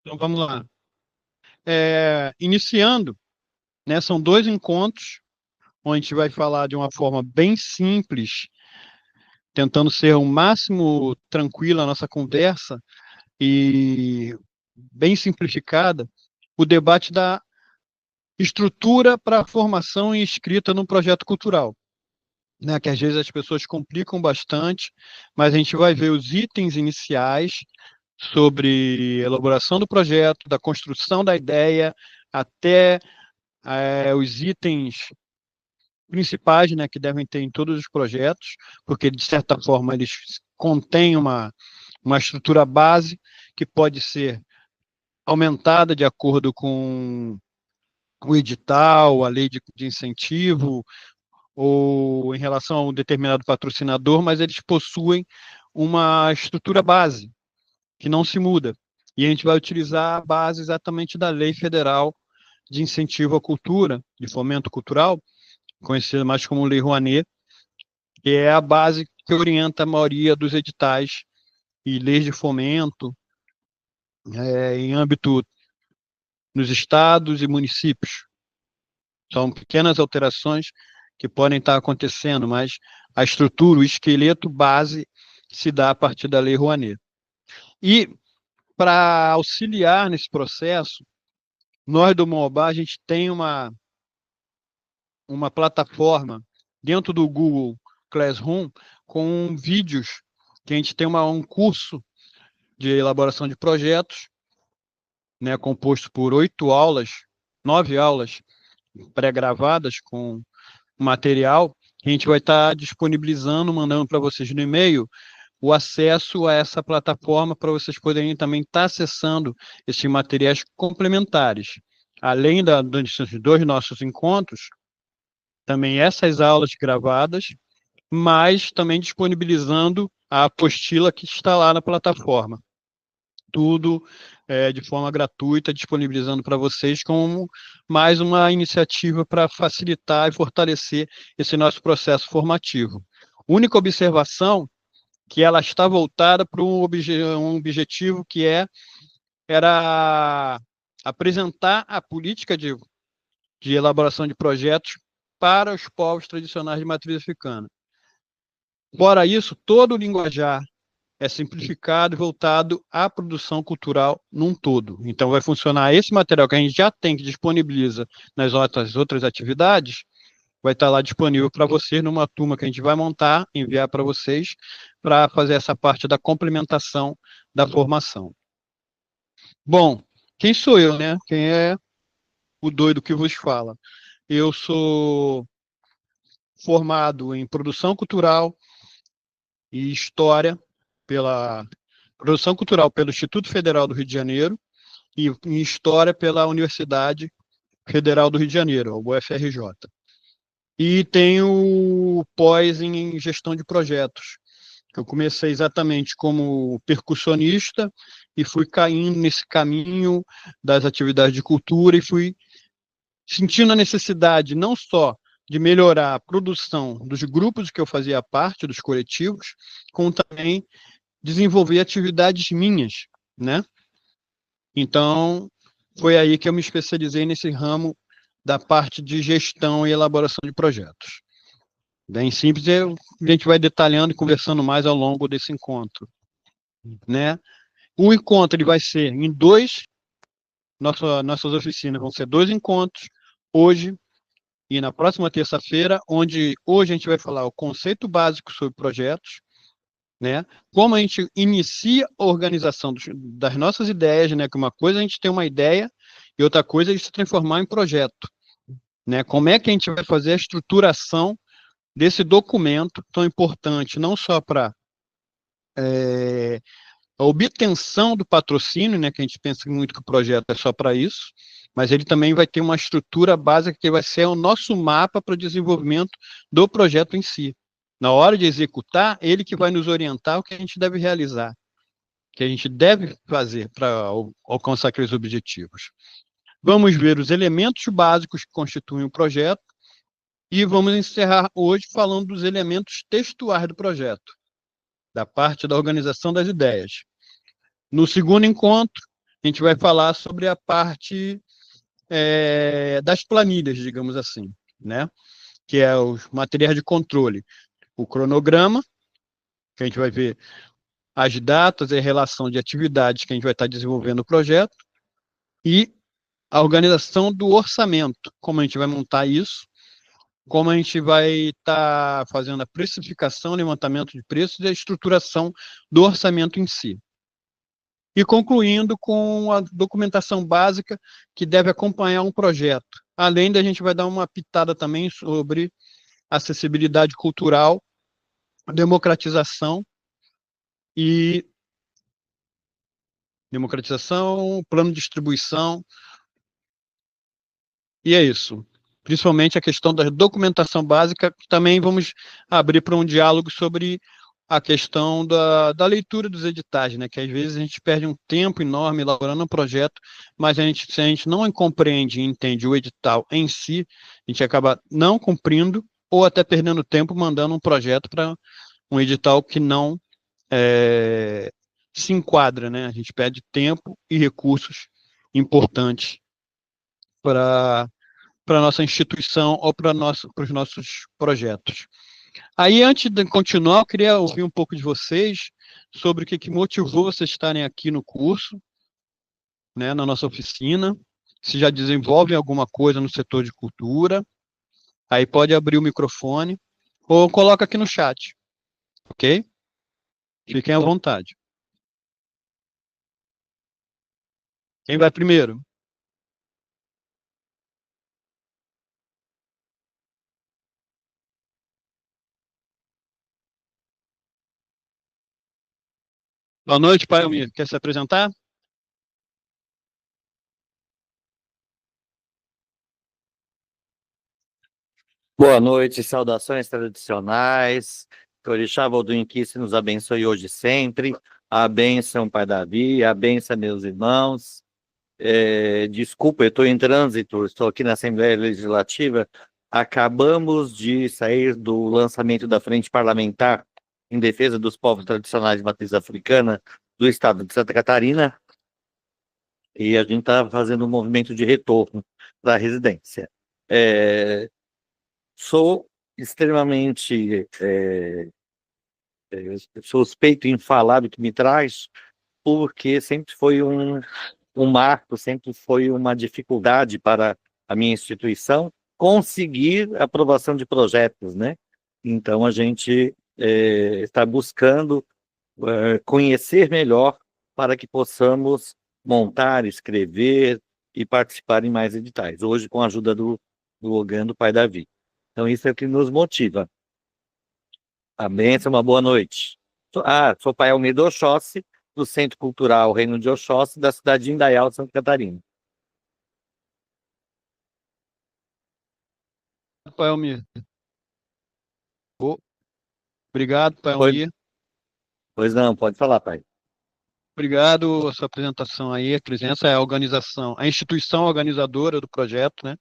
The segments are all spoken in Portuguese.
Então vamos lá. Iniciando, né, são dois encontros, onde a gente vai falar de uma forma bem simples, tentando ser o máximo tranquila a nossa conversa e bem simplificada, o debate da estrutura para a formação e escrita no projeto cultural, né, que às vezes as pessoas complicam bastante, mas a gente vai ver os itens iniciais sobre elaboração do projeto, da construção da ideia, até os itens principais, né, que devem ter em todos os projetos, porque, de certa forma, eles contêm uma estrutura base que pode ser aumentada de acordo com o edital, a lei de incentivo, ou em relação a um determinado patrocinador, mas eles possuem uma estrutura base, que não se muda. E a gente vai utilizar a base exatamente da Lei Federal de Incentivo à Cultura, de Fomento Cultural, conhecida mais como Lei Rouanet, que é a base que orienta a maioria dos editais e leis de fomento em âmbito nos estados e municípios. São pequenas alterações que podem estar acontecendo, mas a estrutura, o esqueleto base se dá a partir da Lei Rouanet. E para auxiliar nesse processo, nós do Moabá, a gente tem uma plataforma dentro do Google Classroom com vídeos, que a gente tem um curso de elaboração de projetos, né, composto por 8 aulas, 9 aulas pré-gravadas com material, que a gente vai estar disponibilizando, mandando para vocês no e-mail, o acesso a essa plataforma para vocês poderem também estar acessando esses materiais complementares. Além dos dois nossos encontros, também essas aulas gravadas, mas também disponibilizando a apostila que está lá na plataforma. Tudo de forma gratuita, disponibilizando para vocês como mais uma iniciativa para facilitar e fortalecer esse nosso processo formativo. Única observação que ela está voltada para um objetivo que era apresentar a política de elaboração de projetos para os povos tradicionais de matriz africana. Fora isso, todo o linguajar é simplificado e voltado à produção cultural num todo. Então, vai funcionar esse material que a gente já tem, que disponibiliza nas outras atividades, vai estar lá disponível para vocês numa turma que a gente vai montar, enviar para vocês, para fazer essa parte da complementação da formação. Bom, quem sou eu, né? Quem é o doido que vos fala? Eu sou formado em produção cultural e história pela produção cultural pelo Instituto Federal do Rio de Janeiro e em história pela Universidade Federal do Rio de Janeiro, a UFRJ. E tenho pós em gestão de projetos. Eu comecei exatamente como percussionista e fui caindo nesse caminho das atividades de cultura e fui sentindo a necessidade não só de melhorar a produção dos grupos que eu fazia parte, dos coletivos, como também desenvolver atividades minhas, né? Então, foi aí que eu me especializei nesse ramo da parte de gestão e elaboração de projetos. Bem simples, a gente vai detalhando e conversando mais ao longo desse encontro, né? O encontro ele vai ser em nossas oficinas vão ser 2 encontros, hoje e na próxima terça-feira, onde hoje a gente vai falar o conceito básico sobre projetos, né? Como a gente inicia a organização das nossas ideias, né? Que uma coisa é a gente ter uma ideia e outra coisa é se transformar em projeto, né? Como é que a gente vai fazer a estruturação desse documento tão importante, não só para a obtenção do patrocínio, né? Que a gente pensa muito que o projeto é só para isso, mas ele também vai ter uma estrutura básica que vai ser o nosso mapa para o desenvolvimento do projeto em si. Na hora de executar, ele que vai nos orientar o que a gente deve realizar, que a gente deve fazer para alcançar aqueles objetivos. Vamos ver os elementos básicos que constituem o projeto e vamos encerrar hoje falando dos elementos textuais do projeto, da parte da organização das ideias. No segundo encontro, a gente vai falar sobre a parte das planilhas, digamos assim, né? Que é os materiais de controle. O cronograma, que a gente vai ver as datas e a relação de atividades que a gente vai estar desenvolvendo o projeto, e a organização do orçamento, como a gente vai montar isso, como a gente vai estar fazendo a precificação, levantamento de preços e a estruturação do orçamento em si. E concluindo com a documentação básica que deve acompanhar um projeto. Além da gente vai dar uma pitada também sobre acessibilidade cultural, democratização e plano de distribuição, e é isso. Principalmente a questão da documentação básica, também vamos abrir para um diálogo sobre a questão da leitura dos editais, né? Que às vezes a gente perde um tempo enorme elaborando um projeto, mas se a gente não compreende e entende o edital em si, a gente acaba não cumprindo ou até perdendo tempo mandando um projeto para um edital que não se enquadra, né? A gente perde tempo e recursos importantes para a nossa instituição ou para os nossos projetos. Aí, antes de continuar, eu queria ouvir um pouco de vocês sobre o que motivou vocês estarem aqui no curso, né, na nossa oficina, se já desenvolvem alguma coisa no setor de cultura, aí pode abrir o microfone ou coloca aqui no chat, ok? Fiquem à vontade. Quem vai primeiro? Boa noite, Pai Almir. Quer se apresentar? Boa noite, saudações tradicionais. Que o Orixá Voduinquice nos abençoe hoje e sempre. A bênção, Pai Davi, a bênção, meus irmãos. Desculpa, eu estou em trânsito, estou aqui na Assembleia Legislativa. Acabamos de sair do lançamento da Frente Parlamentar em defesa dos povos tradicionais de matriz africana do estado de Santa Catarina, e a gente está fazendo um movimento de retorno para a residência. Sou extremamente suspeito em falar do que me traz, porque sempre foi um marco, sempre foi uma dificuldade para a minha instituição conseguir aprovação de projetos, né? Então, a gente está buscando conhecer melhor para que possamos montar, escrever e participar em mais editais. Hoje, com a ajuda do Logan, do Pai Davi. Então, isso é o que nos motiva. A bênção, uma boa noite. Sou pai Almeida Oxóssi, do Centro Cultural Reino de Oxóssi, da cidade de Indaial, Santa Catarina. Pai Almir. Obrigado, Pai Pois, Almir. pois não, pode falar, pai. Obrigado a sua apresentação aí, a presença, a organização, a instituição organizadora do projeto, né,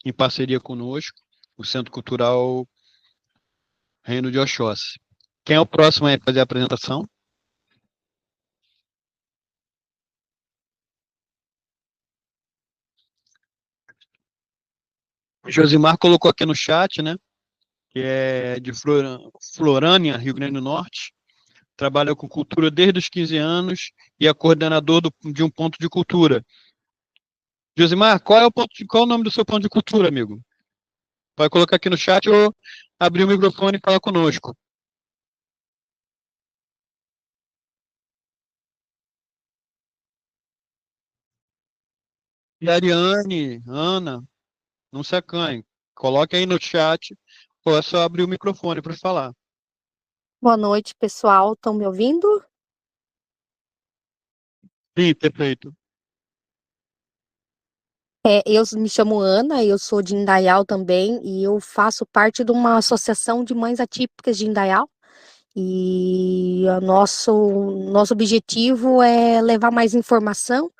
em parceria conosco, o Centro Cultural Reino de Oxóssi. Quem é o próximo a fazer a apresentação? Josimar colocou aqui no chat, né, que é de Florânia, Rio Grande do Norte, trabalha com cultura desde os 15 anos e é coordenador de um ponto de cultura. Josimar, qual é o nome do seu ponto de cultura, amigo? Pode colocar aqui no chat ou abrir o microfone e falar conosco. E Ariane, Ana, não se acanhe. Coloque aí no chat ou é só abrir o microfone para falar. Boa noite, pessoal. Estão me ouvindo? Sim, perfeito. Eu me chamo Ana, eu sou de Indaial também e eu faço parte de uma associação de mães atípicas de Indaial. E o nosso objetivo é levar mais informação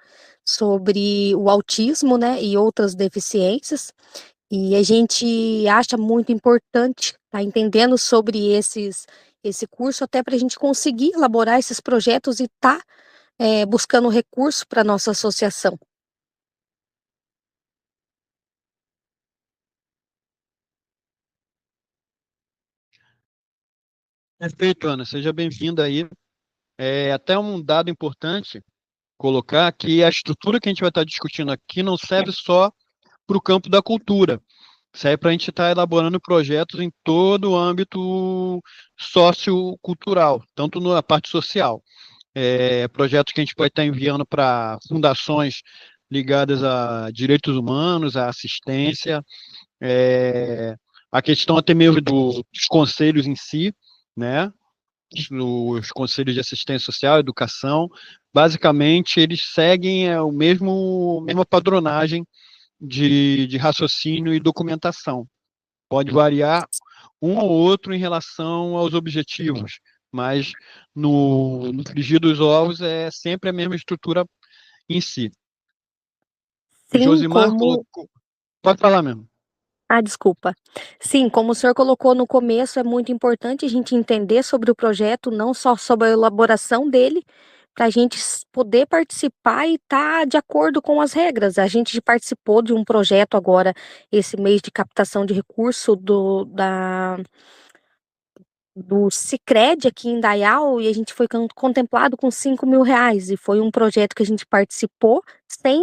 sobre o autismo, né, e outras deficiências. E a gente acha muito importante estar entendendo sobre esse curso, até para a gente conseguir elaborar esses projetos e estar buscando recurso para nossa associação. Perfeito, Ana. Seja bem-vinda aí. Até um dado importante colocar que a estrutura que a gente vai estar discutindo aqui não serve só para o campo da cultura, serve para a gente estar elaborando projetos em todo o âmbito sociocultural, tanto na parte social. Projetos que a gente pode estar enviando para fundações ligadas a direitos humanos, a assistência, a questão até mesmo dos conselhos em si, né? Os conselhos de assistência social, educação, basicamente eles seguem a mesma padronagem de raciocínio e documentação. Pode variar um ou outro em relação aos objetivos, mas no frigir dos ovos é sempre a mesma estrutura em si. Sim, Josimar como colocou. Pode falar mesmo. desculpa. Sim, como o senhor colocou no começo, é muito importante a gente entender sobre o projeto, não só sobre a elaboração dele, para a gente poder participar e estar de acordo com as regras. A gente participou de um projeto agora, esse mês de captação de recurso do Sicredi aqui em Indaial, e a gente foi contemplado com R$ 5.000, e foi um projeto que a gente participou sem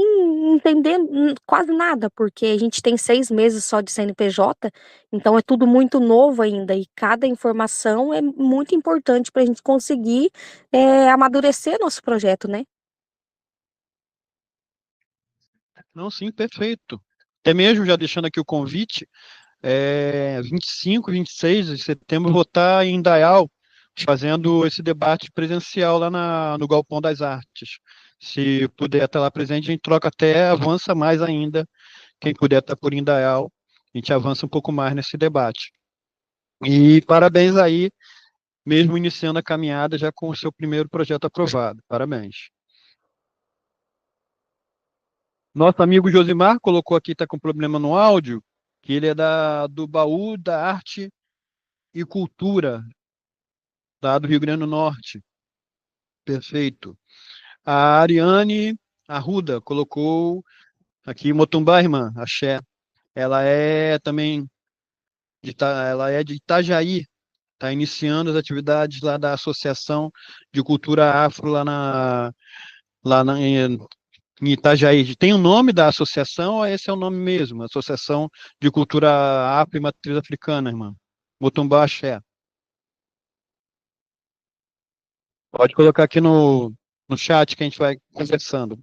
entender quase nada, porque a gente tem 6 meses só de CNPJ, então é tudo muito novo ainda, e cada informação é muito importante para a gente conseguir amadurecer nosso projeto, né? Não, sim, perfeito. Até mesmo já deixando aqui o convite, 25, 26 de setembro vou estar em Indaial fazendo esse debate presencial lá no Galpão das Artes. Se puder estar lá presente, a gente troca até, avança mais ainda. Quem puder estar por Indaial, a gente avança um pouco mais nesse debate. E parabéns aí, mesmo iniciando a caminhada já com o seu primeiro projeto aprovado. Parabéns. Nosso amigo Josimar colocou aqui, está com problema no áudio, que ele é do Baú da Arte e Cultura, lá do Rio Grande do Norte. Perfeito. A Ariane Arruda colocou aqui Motumbá, irmã, axé. Ela é também ela é de Itajaí, está iniciando as atividades lá da Associação de Cultura Afro em Itajaí. Tem o nome da associação ou esse é o nome mesmo? Associação de Cultura Afro e Matriz Africana, irmã. Motumbá Axé. Pode colocar aqui no chat que a gente vai conversando.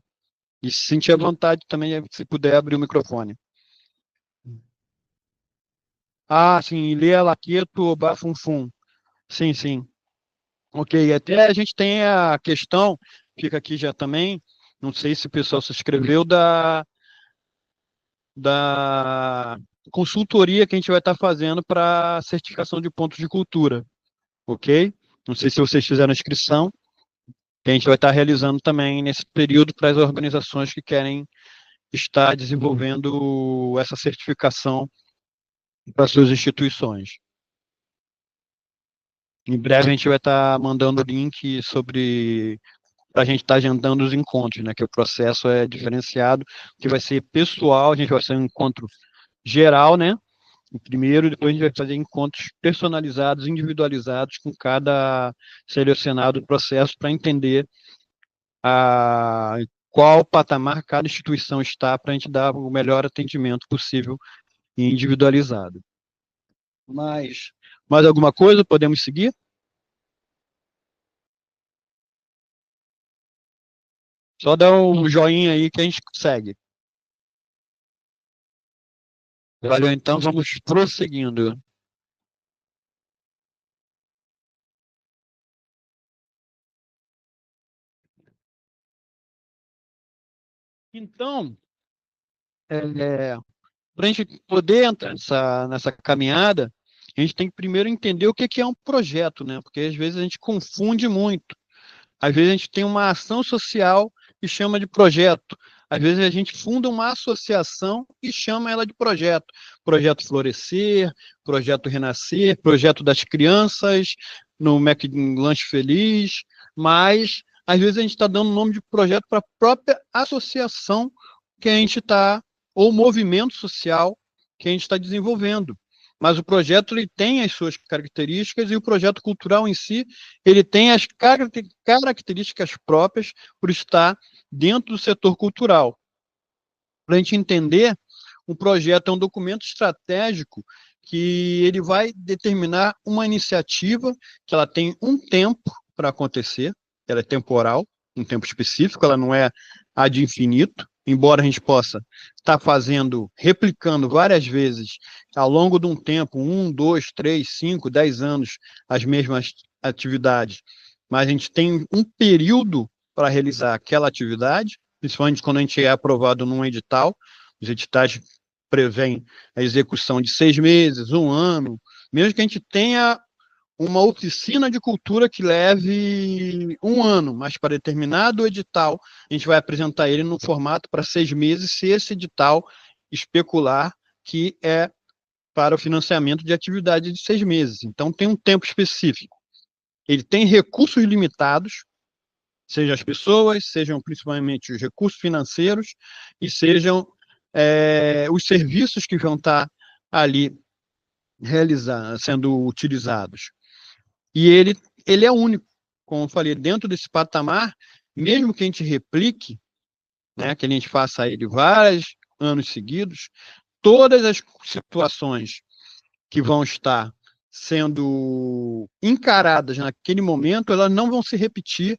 E se sentir à vontade também, se puder abrir o microfone. Ah, sim, Ilê Laqueto Bafunfum. Sim, sim. Ok, até a gente tem a questão, fica aqui já também, não sei se o pessoal se inscreveu, da consultoria que a gente vai estar fazendo para certificação de pontos de cultura, ok? Não sei se vocês fizeram a inscrição, que a gente vai estar realizando também nesse período para as organizações que querem estar desenvolvendo essa certificação para suas instituições. Em breve a gente vai estar mandando o link sobre para a gente estar agendando os encontros, né? Que o processo é diferenciado, que vai ser pessoal, a gente vai fazer um encontro geral, né? O primeiro, depois a gente vai fazer encontros personalizados, individualizados com cada selecionado processo para entender qual patamar cada instituição está para a gente dar o melhor atendimento possível e individualizado. Mais alguma coisa? Podemos seguir? Só dá um joinha aí que a gente segue. Valeu, então, vamos prosseguindo. Então, para a gente poder entrar nessa caminhada, a gente tem que primeiro entender o que é um projeto, né? Porque às vezes a gente confunde muito. Às vezes a gente tem uma ação social e chama de projeto. Às vezes a gente funda uma associação e chama ela de projeto. Projeto Florescer, Projeto Renascer, Projeto das Crianças, no Mac Lanche Feliz, mas às vezes a gente está dando nome de projeto para a própria associação que a gente está, ou movimento social que a gente está desenvolvendo. Mas o projeto ele tem as suas características e o projeto cultural em si ele tem as características próprias por estar dentro do setor cultural. Para a gente entender, um projeto é um documento estratégico que ele vai determinar uma iniciativa que ela tem um tempo para acontecer, ela é temporal, um tempo específico, ela não é ad infinito, embora a gente possa estar fazendo, replicando várias vezes ao longo de um tempo, 1, 2, 3, 5, 10 anos, as mesmas atividades, mas a gente tem um período para realizar aquela atividade, principalmente quando a gente é aprovado num edital. Os editais prevêem a execução de 6 meses, 1 ano, mesmo que a gente tenha uma oficina de cultura que leve 1 ano, mas para determinado edital, a gente vai apresentar ele no formato para 6 meses, se esse edital especular que é para o financiamento de atividade de 6 meses. Então, tem um tempo específico. Ele tem recursos limitados, sejam as pessoas, sejam principalmente os recursos financeiros, e sejam os serviços que vão estar ali sendo utilizados. E ele é único, como eu falei, dentro desse patamar, mesmo que a gente replique, né, que a gente faça ele vários anos seguidos, todas as situações que vão estar sendo encaradas naquele momento, elas não vão se repetir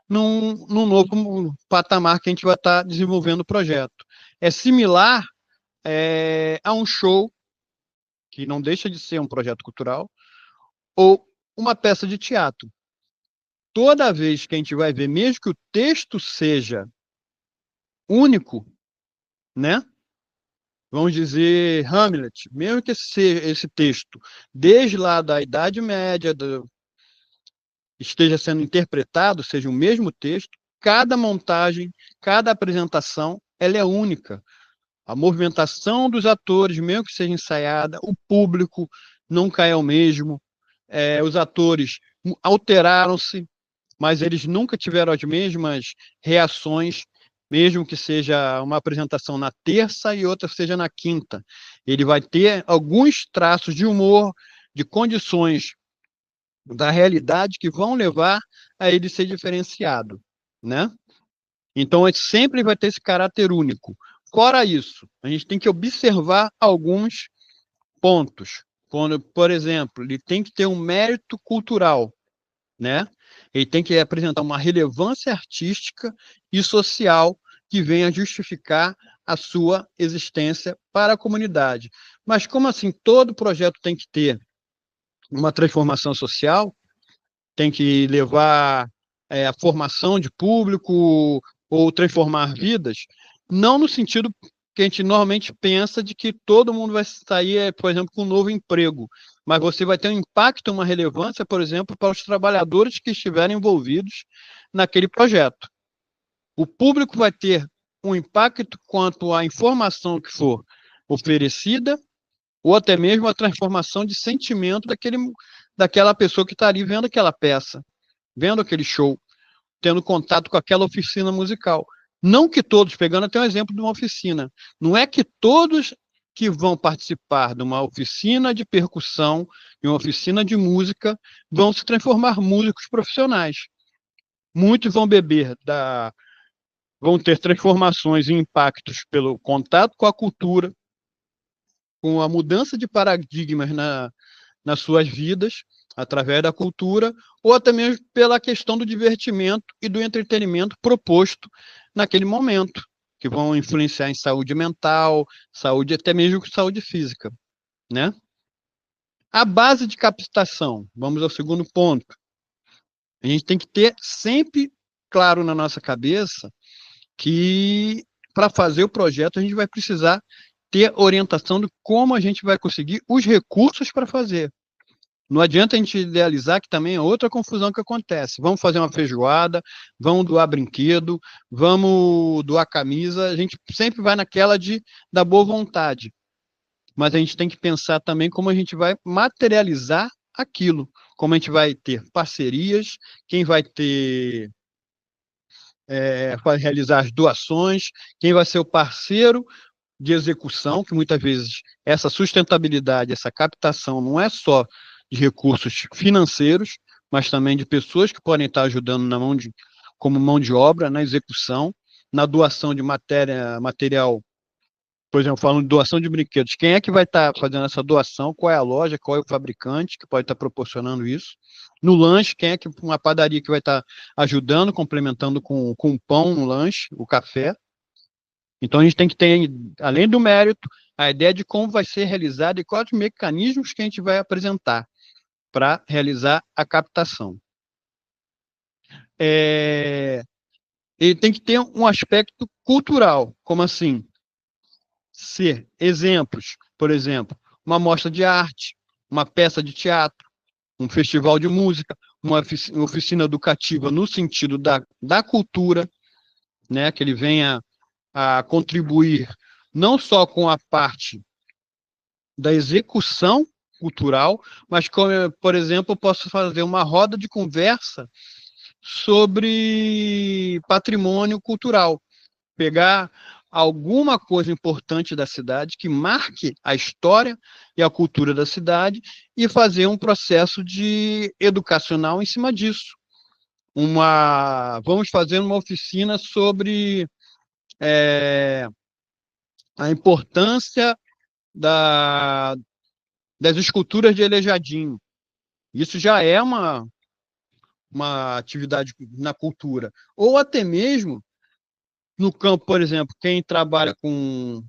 num novo patamar que a gente vai estar desenvolvendo o projeto. É similar a um show, que não deixa de ser um projeto cultural, ou uma peça de teatro. Toda vez que a gente vai ver, mesmo que o texto seja único, né? Vamos dizer Hamlet, mesmo que esse texto, desde lá da Idade Média, esteja sendo interpretado, seja o mesmo texto, cada montagem, cada apresentação, ela é única. A movimentação dos atores, mesmo que seja ensaiada, o público nunca é o mesmo, os atores alteraram-se, mas eles nunca tiveram as mesmas reações, mesmo que seja uma apresentação na terça e outra seja na quinta. Ele vai ter alguns traços de humor, de condições da realidade que vão levar a ele ser diferenciado, né? Então, ele sempre vai ter esse caráter único. Fora isso, a gente tem que observar alguns pontos. Por exemplo, ele tem que ter um mérito cultural, né? Ele tem que apresentar uma relevância artística e social que venha justificar a sua existência para a comunidade. Mas como assim todo projeto tem que ter uma transformação social, tem que levar a formação de público ou transformar vidas, não no sentido que a gente normalmente pensa de que todo mundo vai sair, por exemplo, com um novo emprego, mas você vai ter um impacto, uma relevância, por exemplo, para os trabalhadores que estiverem envolvidos naquele projeto. O público vai ter um impacto quanto à informação que for oferecida, ou até mesmo a transformação de sentimento daquela pessoa que está ali vendo aquela peça, vendo aquele show, tendo contato com aquela oficina musical. Não que todos, pegando até um exemplo de uma oficina, não é que todos que vão participar de uma oficina de percussão, de uma oficina de música, vão se transformar músicos profissionais. Muitos vão ter transformações e impactos pelo contato com a cultura, com a mudança de paradigmas nas suas vidas, através da cultura, ou até mesmo pela questão do divertimento e do entretenimento proposto naquele momento, que vão influenciar em saúde mental, saúde, até mesmo saúde física, né? A base de captação, vamos ao segundo ponto. A gente tem que ter sempre claro na nossa cabeça que para fazer o projeto a gente vai precisar ter orientação de como a gente vai conseguir os recursos para fazer. Não adianta a gente idealizar, que também é outra confusão que acontece. Vamos fazer uma feijoada, vamos doar brinquedo, vamos doar camisa, a gente sempre vai naquela da boa vontade. Mas a gente tem que pensar também como a gente vai materializar aquilo, como a gente vai ter parcerias, quem vai ter vai realizar as doações, quem vai ser o parceiro de execução, que muitas vezes essa sustentabilidade, essa captação não é só de recursos financeiros, mas também de pessoas que podem estar ajudando como mão de obra na execução, na doação de material, por exemplo, falando de doação de brinquedos, quem é que vai estar fazendo essa doação, qual é a loja, qual é o fabricante que pode estar proporcionando isso, no lanche, quem é que uma padaria que vai estar ajudando, complementando com o pão no lanche, o café. Então, a gente tem que ter, além do mérito, a ideia de como vai ser realizado e quais os mecanismos que a gente vai apresentar para realizar a captação. Ele tem que ter um aspecto cultural, como assim? Ser exemplos, por exemplo, uma mostra de arte, uma peça de teatro, um festival de música, uma oficina educativa no sentido da cultura, né, que ele venha a contribuir não só com a parte da execução cultural, mas, como, por exemplo, eu posso fazer uma roda de conversa sobre patrimônio cultural, pegar alguma coisa importante da cidade que marque a história e a cultura da cidade e fazer um processo de educacional em cima disso. Vamos fazer uma oficina sobre a importância das esculturas de Elejadinho. Isso já é uma atividade na cultura. Ou até mesmo no campo, por exemplo, quem trabalha com...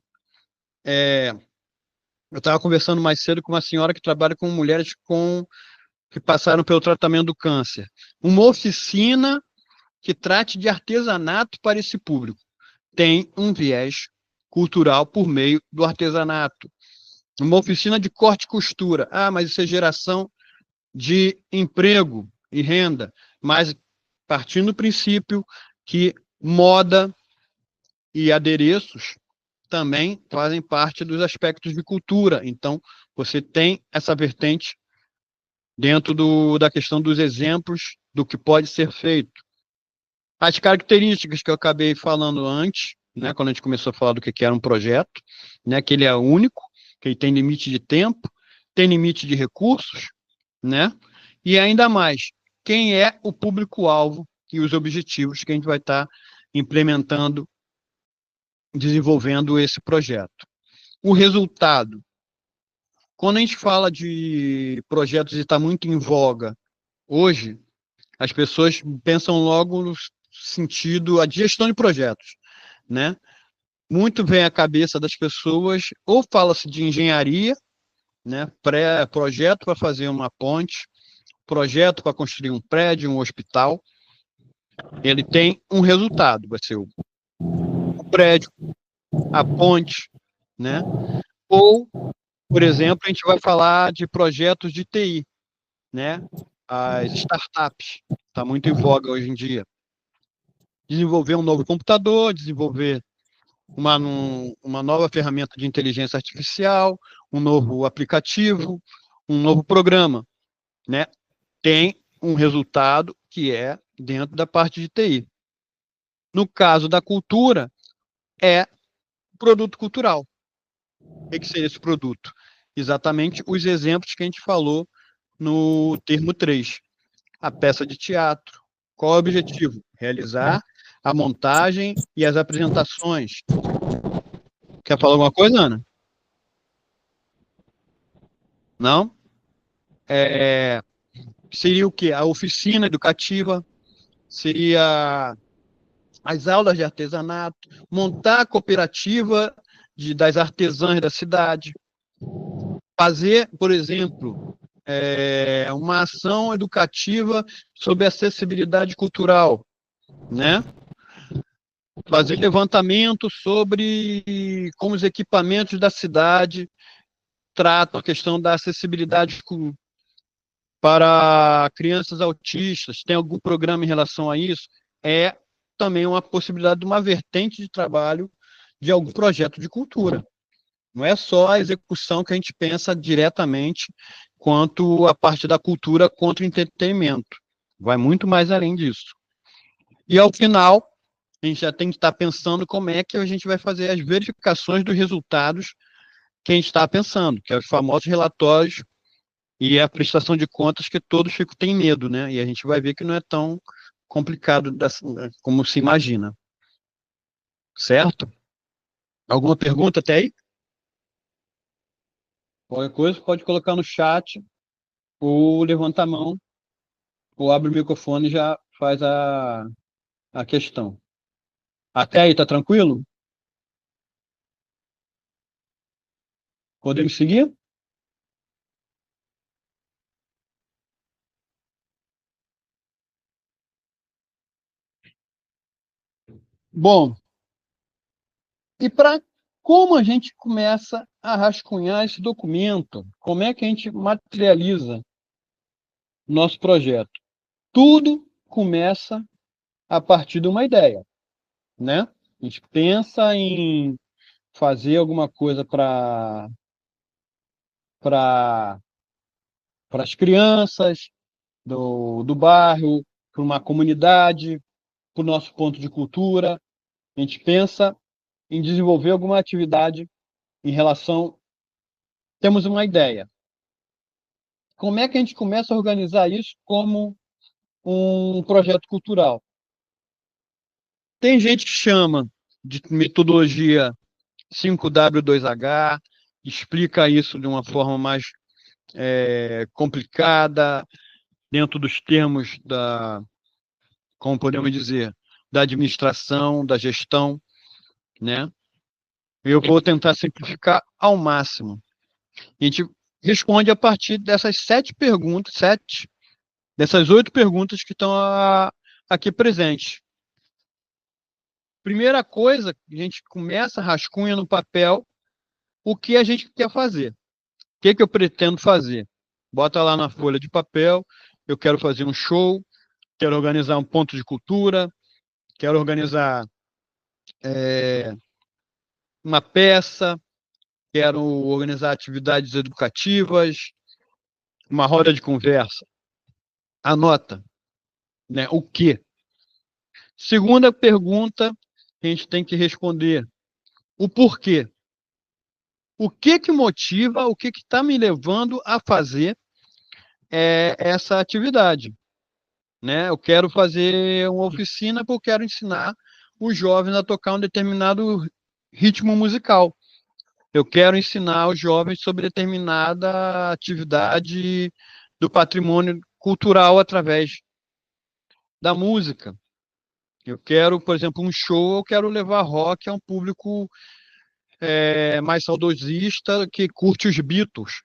eu estava conversando mais cedo com uma senhora que trabalha com mulheres que passaram pelo tratamento do câncer. Uma oficina que trate de artesanato para esse público. Tem um viés cultural por meio do artesanato. Uma oficina de corte e costura. Mas isso é geração de emprego e renda. Mas partindo do princípio que moda e adereços também fazem parte dos aspectos de cultura. Então, você tem essa vertente dentro da questão dos exemplos do que pode ser feito. As características que eu acabei falando antes, né, quando a gente começou a falar do que era um projeto, né, que ele é único, que ele tem limite de tempo, tem limite de recursos, né, e ainda mais, quem é o público-alvo e os objetivos que a gente vai estar implementando, desenvolvendo esse projeto. O resultado. Quando a gente fala de projetos e está muito em voga hoje, as pessoas pensam logo no sentido, a gestão de projetos, né? Muito vem à cabeça das pessoas, ou fala-se de engenharia, né? Projeto para fazer uma ponte, projeto para construir um prédio, um hospital. Ele tem um resultado, vai ser o prédio, a ponte, né? Ou, por exemplo, a gente vai falar de projetos de TI, né? As startups, está muito em voga hoje em dia. Desenvolver um novo computador, desenvolver uma nova ferramenta de inteligência artificial, um novo aplicativo, um novo programa, né? Tem um resultado que é dentro da parte de TI. No caso da cultura, é produto cultural. O que seria esse produto? Exatamente os exemplos que a gente falou no termo 3. A peça de teatro. Qual é o objetivo? Realizar a montagem e as apresentações. Quer falar alguma coisa, Ana? Não? Seria o quê? A oficina educativa, seria as aulas de artesanato, montar a cooperativa das artesãs da cidade, fazer, por exemplo, uma ação educativa sobre acessibilidade cultural, né? Fazer levantamento sobre como os equipamentos da cidade tratam a questão da acessibilidade para crianças autistas. Tem algum programa em relação a isso? É também uma possibilidade de uma vertente de trabalho de algum projeto de cultura. Não é só a execução que a gente pensa diretamente quanto a parte da cultura contra o entretenimento. Vai muito mais além disso. E, ao final, a gente já tem que estar pensando como é que a gente vai fazer as verificações dos resultados que a gente está pensando, que é os famosos relatórios e a prestação de contas que todos têm medo, né? E a gente vai ver que não é tão complicado como se imagina. Certo? Alguma pergunta até aí? Qualquer coisa pode colocar no chat ou levanta a mão ou abre o microfone e já faz a questão. Até aí, tá tranquilo? Podemos seguir? Bom, e para como a gente começa a rascunhar esse documento? Como é que a gente materializa o nosso projeto? Tudo começa a partir de uma ideia, né? A gente pensa em fazer alguma coisa para as crianças do bairro, para uma comunidade, para o nosso ponto de cultura. A gente pensa em desenvolver alguma atividade em relação. Temos uma ideia. Como é que a gente começa a organizar isso como um projeto cultural? Tem gente que chama de metodologia 5W2H, explica isso de uma forma mais complicada, dentro dos termos como podemos dizer, da administração, da gestão, né? Eu vou tentar simplificar ao máximo. A gente responde a partir dessas 8 perguntas que estão aqui presentes. Primeira coisa, a gente começa, rascunha no papel o que a gente quer fazer. O que eu pretendo fazer? Bota lá na folha de papel, eu quero fazer um show, quero organizar um ponto de cultura, quero organizar uma peça, quero organizar atividades educativas, uma roda de conversa. Anota, né? O quê? Segunda pergunta, a gente tem que responder o porquê. O que motiva, o que está me levando a fazer essa atividade? Né? Eu quero fazer uma oficina porque eu quero ensinar os jovens a tocar um determinado ritmo musical. Eu quero ensinar os jovens sobre determinada atividade do patrimônio cultural através da música. Eu quero, por exemplo, um show, eu quero levar rock a um público mais saudosista que curte os Beatles,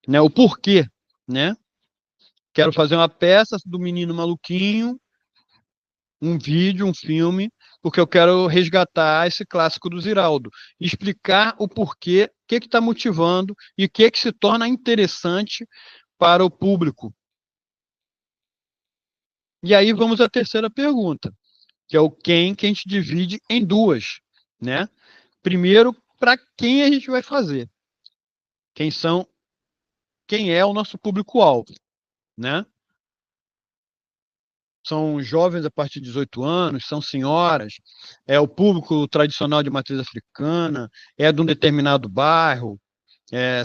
né? O porquê, né? Quero fazer uma peça do Menino Maluquinho, um vídeo, um filme, porque eu quero resgatar esse clássico do Ziraldo, explicar o porquê, o que está motivando e o que se torna interessante para o público. E aí vamos à terceira pergunta, que é o quem, que a gente divide em duas, né? Primeiro, para quem a gente vai fazer? Quem é o nosso público-alvo, né? São jovens a partir de 18 anos, são senhoras, é o público tradicional de matriz africana, é de um determinado bairro,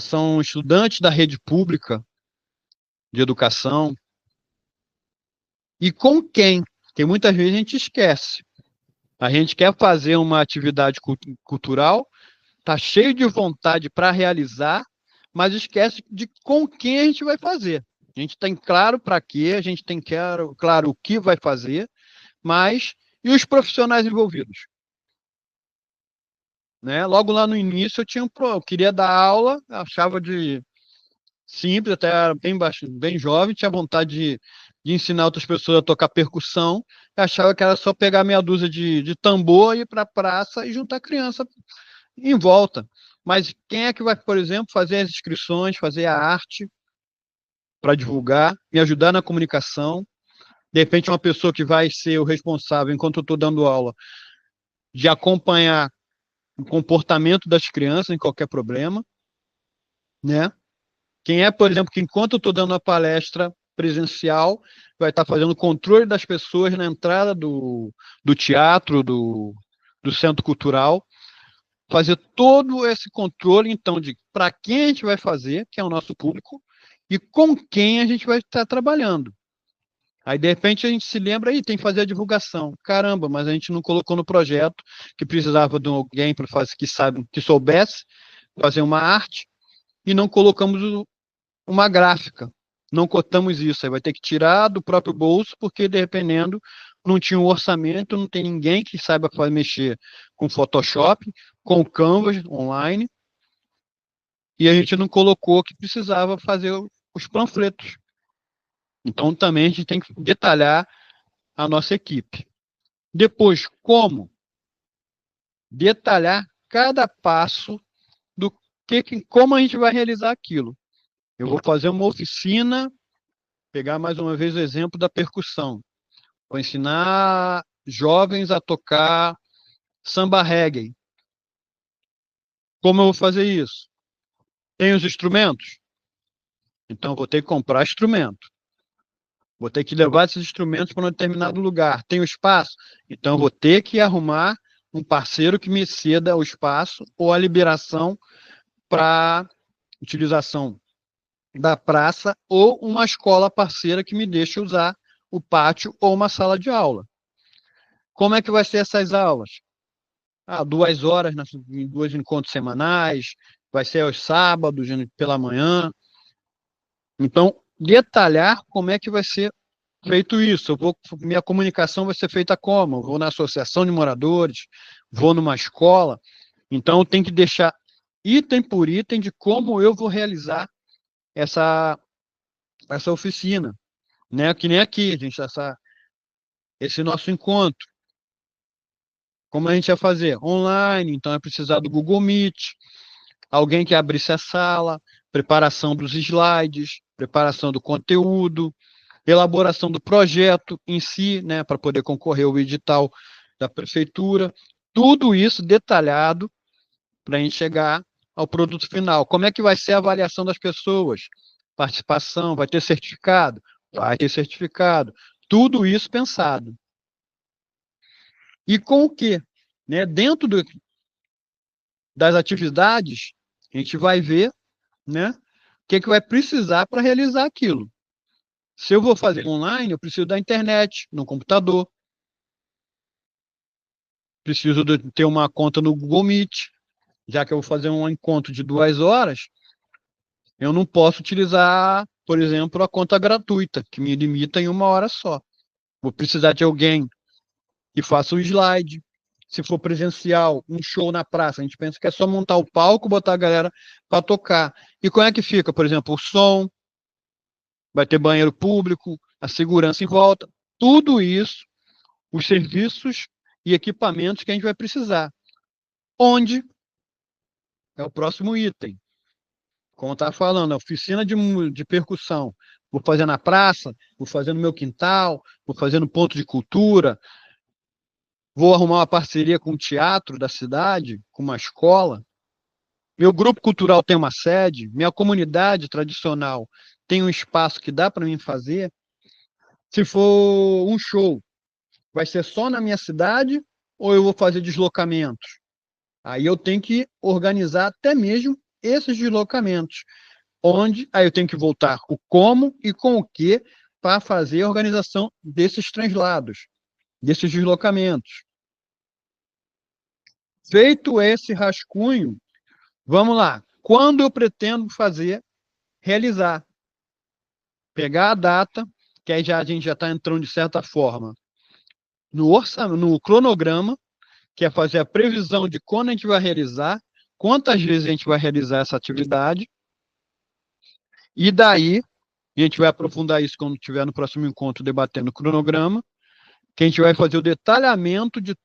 são estudantes da rede pública de educação. E com quem? Porque muitas vezes a gente esquece. A gente quer fazer uma atividade cultural, está cheio de vontade para realizar, mas esquece de com quem a gente vai fazer. A gente tem claro para quê, a gente tem claro o que vai fazer, mas e os profissionais envolvidos? Né? Logo lá no início eu queria dar aula, achava de simples, até era bem jovem, tinha vontade de ensinar outras pessoas a tocar percussão, achava que era só pegar meia dúzia de tambor, ir para a praça e juntar criança em volta. Mas quem é que vai, por exemplo, fazer as inscrições, fazer a arte para divulgar, me ajudar na comunicação? De repente, uma pessoa que vai ser o responsável, enquanto eu estou dando aula, de acompanhar o comportamento das crianças em qualquer problema, né? Quem é, por exemplo, que enquanto eu estou dando a palestra, presencial, vai estar fazendo controle das pessoas na entrada do teatro, do centro cultural, fazer todo esse controle, então, de para quem a gente vai fazer, que é o nosso público, e com quem a gente vai estar trabalhando. Aí, de repente, a gente se lembra, aí tem que fazer a divulgação. Caramba, mas a gente não colocou no projeto que precisava de alguém para fazer, que soubesse fazer uma arte, e não colocamos uma gráfica. Não cotamos isso. Aí vai ter que tirar do próprio bolso, porque, dependendo, não tinha um orçamento, não tem ninguém que saiba mexer com Photoshop, com Canvas online, e a gente não colocou que precisava fazer os panfletos. Então, também a gente tem que detalhar a nossa equipe. Depois, como? Detalhar cada passo do como a gente vai realizar aquilo. Eu vou fazer uma oficina, pegar mais uma vez o exemplo da percussão. Vou ensinar jovens a tocar samba reggae. Como eu vou fazer isso? Tem os instrumentos? Então, vou ter que comprar instrumento. Vou ter que levar esses instrumentos para um determinado lugar. Tem o espaço? Então, vou ter que arrumar um parceiro que me ceda o espaço ou a liberação para utilização da praça ou uma escola parceira que me deixe usar o pátio ou uma sala de aula. Como é que vai ser essas aulas? 2 horas, em 2 encontros semanais, vai ser aos sábados, pela manhã. Então, detalhar como é que vai ser feito isso. Minha comunicação vai ser feita como? Eu vou na associação de moradores, vou numa escola. Então, eu tenho que deixar item por item de como eu vou realizar essa oficina, né? Que nem aqui, gente, esse nosso encontro. Como a gente vai fazer? Online, então é precisar do Google Meet, alguém que abrisse a sala, preparação dos slides, preparação do conteúdo, elaboração do projeto em si, né, para poder concorrer ao edital da prefeitura, tudo isso detalhado para a gente chegar ao produto final. Como é que vai ser a avaliação das pessoas? Participação, vai ter certificado? Vai ter certificado. Tudo isso pensado. E com o quê? Né, dentro das atividades, a gente vai ver, né, o que vai precisar para realizar aquilo. Se eu vou fazer online, eu preciso da internet, no computador. Preciso de ter uma conta no Google Meet, já que eu vou fazer um encontro de 2 horas, eu não posso utilizar, por exemplo, a conta gratuita, que me limita em 1 hora só. Vou precisar de alguém que faça o slide. Se for presencial, um show na praça, a gente pensa que é só montar o palco, botar a galera para tocar. E como é que fica, por exemplo, o som, vai ter banheiro público, a segurança em volta, tudo isso, os serviços e equipamentos que a gente vai precisar. Onde é o próximo item. Como eu estava falando, a oficina de percussão. Vou fazer na praça, vou fazer no meu quintal, vou fazer no ponto de cultura, vou arrumar uma parceria com o teatro da cidade, com uma escola. Meu grupo cultural tem uma sede, minha comunidade tradicional tem um espaço que dá para mim fazer. Se for um show, vai ser só na minha cidade ou eu vou fazer deslocamentos? Aí eu tenho que organizar até mesmo esses deslocamentos, onde aí eu tenho que voltar o como e com o que para fazer a organização desses translados, desses deslocamentos. Feito esse rascunho, vamos lá. Quando eu pretendo realizar? Pegar a data, que aí a gente já está entrando de certa forma no cronograma, que é fazer a previsão de quando a gente vai realizar, quantas vezes a gente vai realizar essa atividade, e daí, a gente vai aprofundar isso quando estiver no próximo encontro debatendo o cronograma, que a gente vai fazer o detalhamento de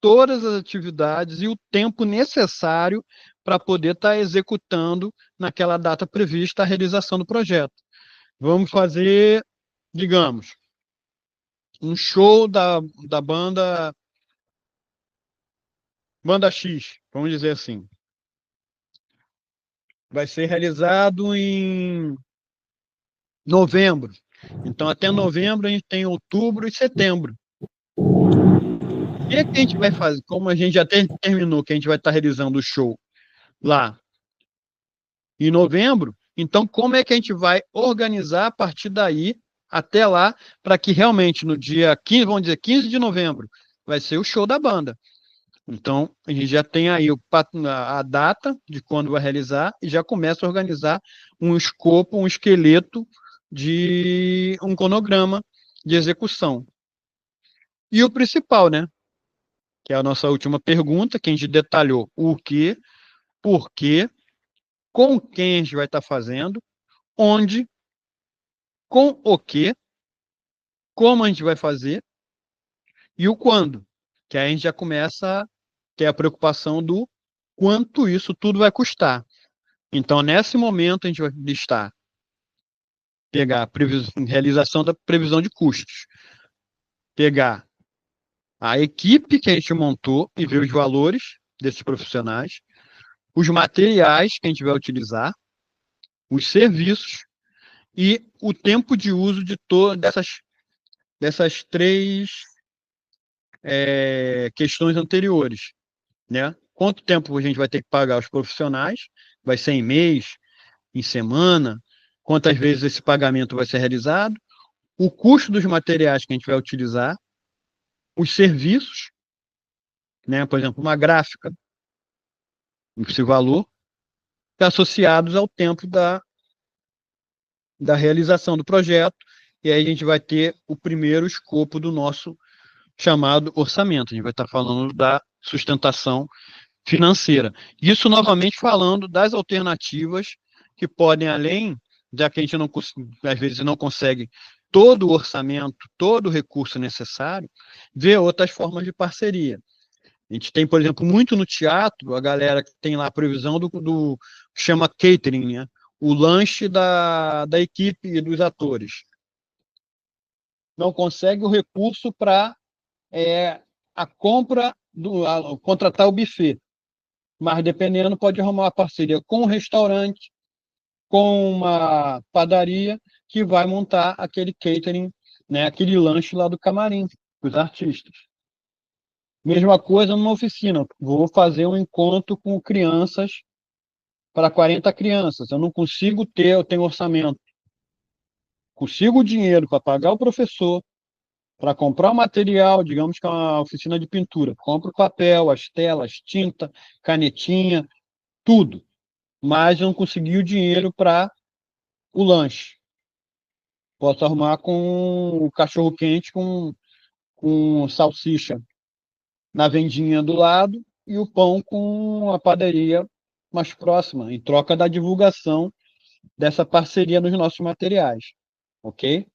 todas as atividades e o tempo necessário para poder estar executando naquela data prevista a realização do projeto. Vamos fazer, digamos, um show da banda X, vamos dizer assim. Vai ser realizado em novembro. Então, até novembro, a gente tem outubro e setembro. O que a gente vai fazer? Como a gente já terminou, que a gente vai estar realizando o show lá em novembro, então como é que a gente vai organizar a partir daí até lá, para que realmente no dia 15, vamos dizer, 15 de novembro, vai ser o show da banda. Então, a gente já tem aí a data de quando vai realizar e já começa a organizar um escopo, um esqueleto de um cronograma de execução. E o principal, né? Que é a nossa última pergunta, que a gente detalhou o que, por quê, com quem a gente vai estar fazendo, onde, com o que, como a gente vai fazer e o quando. Que aí a gente já começa a ter a preocupação do quanto isso tudo vai custar. Então, nesse momento, a gente vai listar, pegar a realização da previsão de custos, pegar a equipe que a gente montou e ver os valores desses profissionais, os materiais que a gente vai utilizar, os serviços e o tempo de uso de todas dessas três questões anteriores, né? Quanto tempo a gente vai ter que pagar os profissionais? Vai ser em mês, em semana? Quantas vezes esse pagamento vai ser realizado? O custo dos materiais que a gente vai utilizar, os serviços, né? Por exemplo, uma gráfica, esse valor, associados ao tempo da realização do projeto, e aí a gente vai ter o primeiro escopo do nosso chamado orçamento. A gente vai estar falando da sustentação financeira. Isso, novamente, falando das alternativas que podem, além, já que a gente não, às vezes não consegue todo o orçamento, todo o recurso necessário, ver outras formas de parceria. A gente tem, por exemplo, muito no teatro, a galera que tem lá a previsão do chama catering, né? O lanche da equipe e dos atores. Não consegue o recurso para a compra, contratar o buffet. Mas, dependendo, pode arrumar uma parceria com um restaurante, com uma padaria, que vai montar aquele catering, né? Aquele lanche lá do camarim, dos artistas. Mesma coisa numa oficina. Vou fazer um encontro com crianças para 40 crianças. Eu não consigo eu tenho orçamento. Consigo o dinheiro para pagar o professor, para comprar o material, digamos que é uma oficina de pintura. Compro o papel, as telas, tinta, canetinha, tudo. Mas eu não consegui o dinheiro para o lanche. Posso arrumar com o cachorro-quente com salsicha na vendinha do lado e o pão com a padaria mais próxima, em troca da divulgação dessa parceria nos nossos materiais, ok?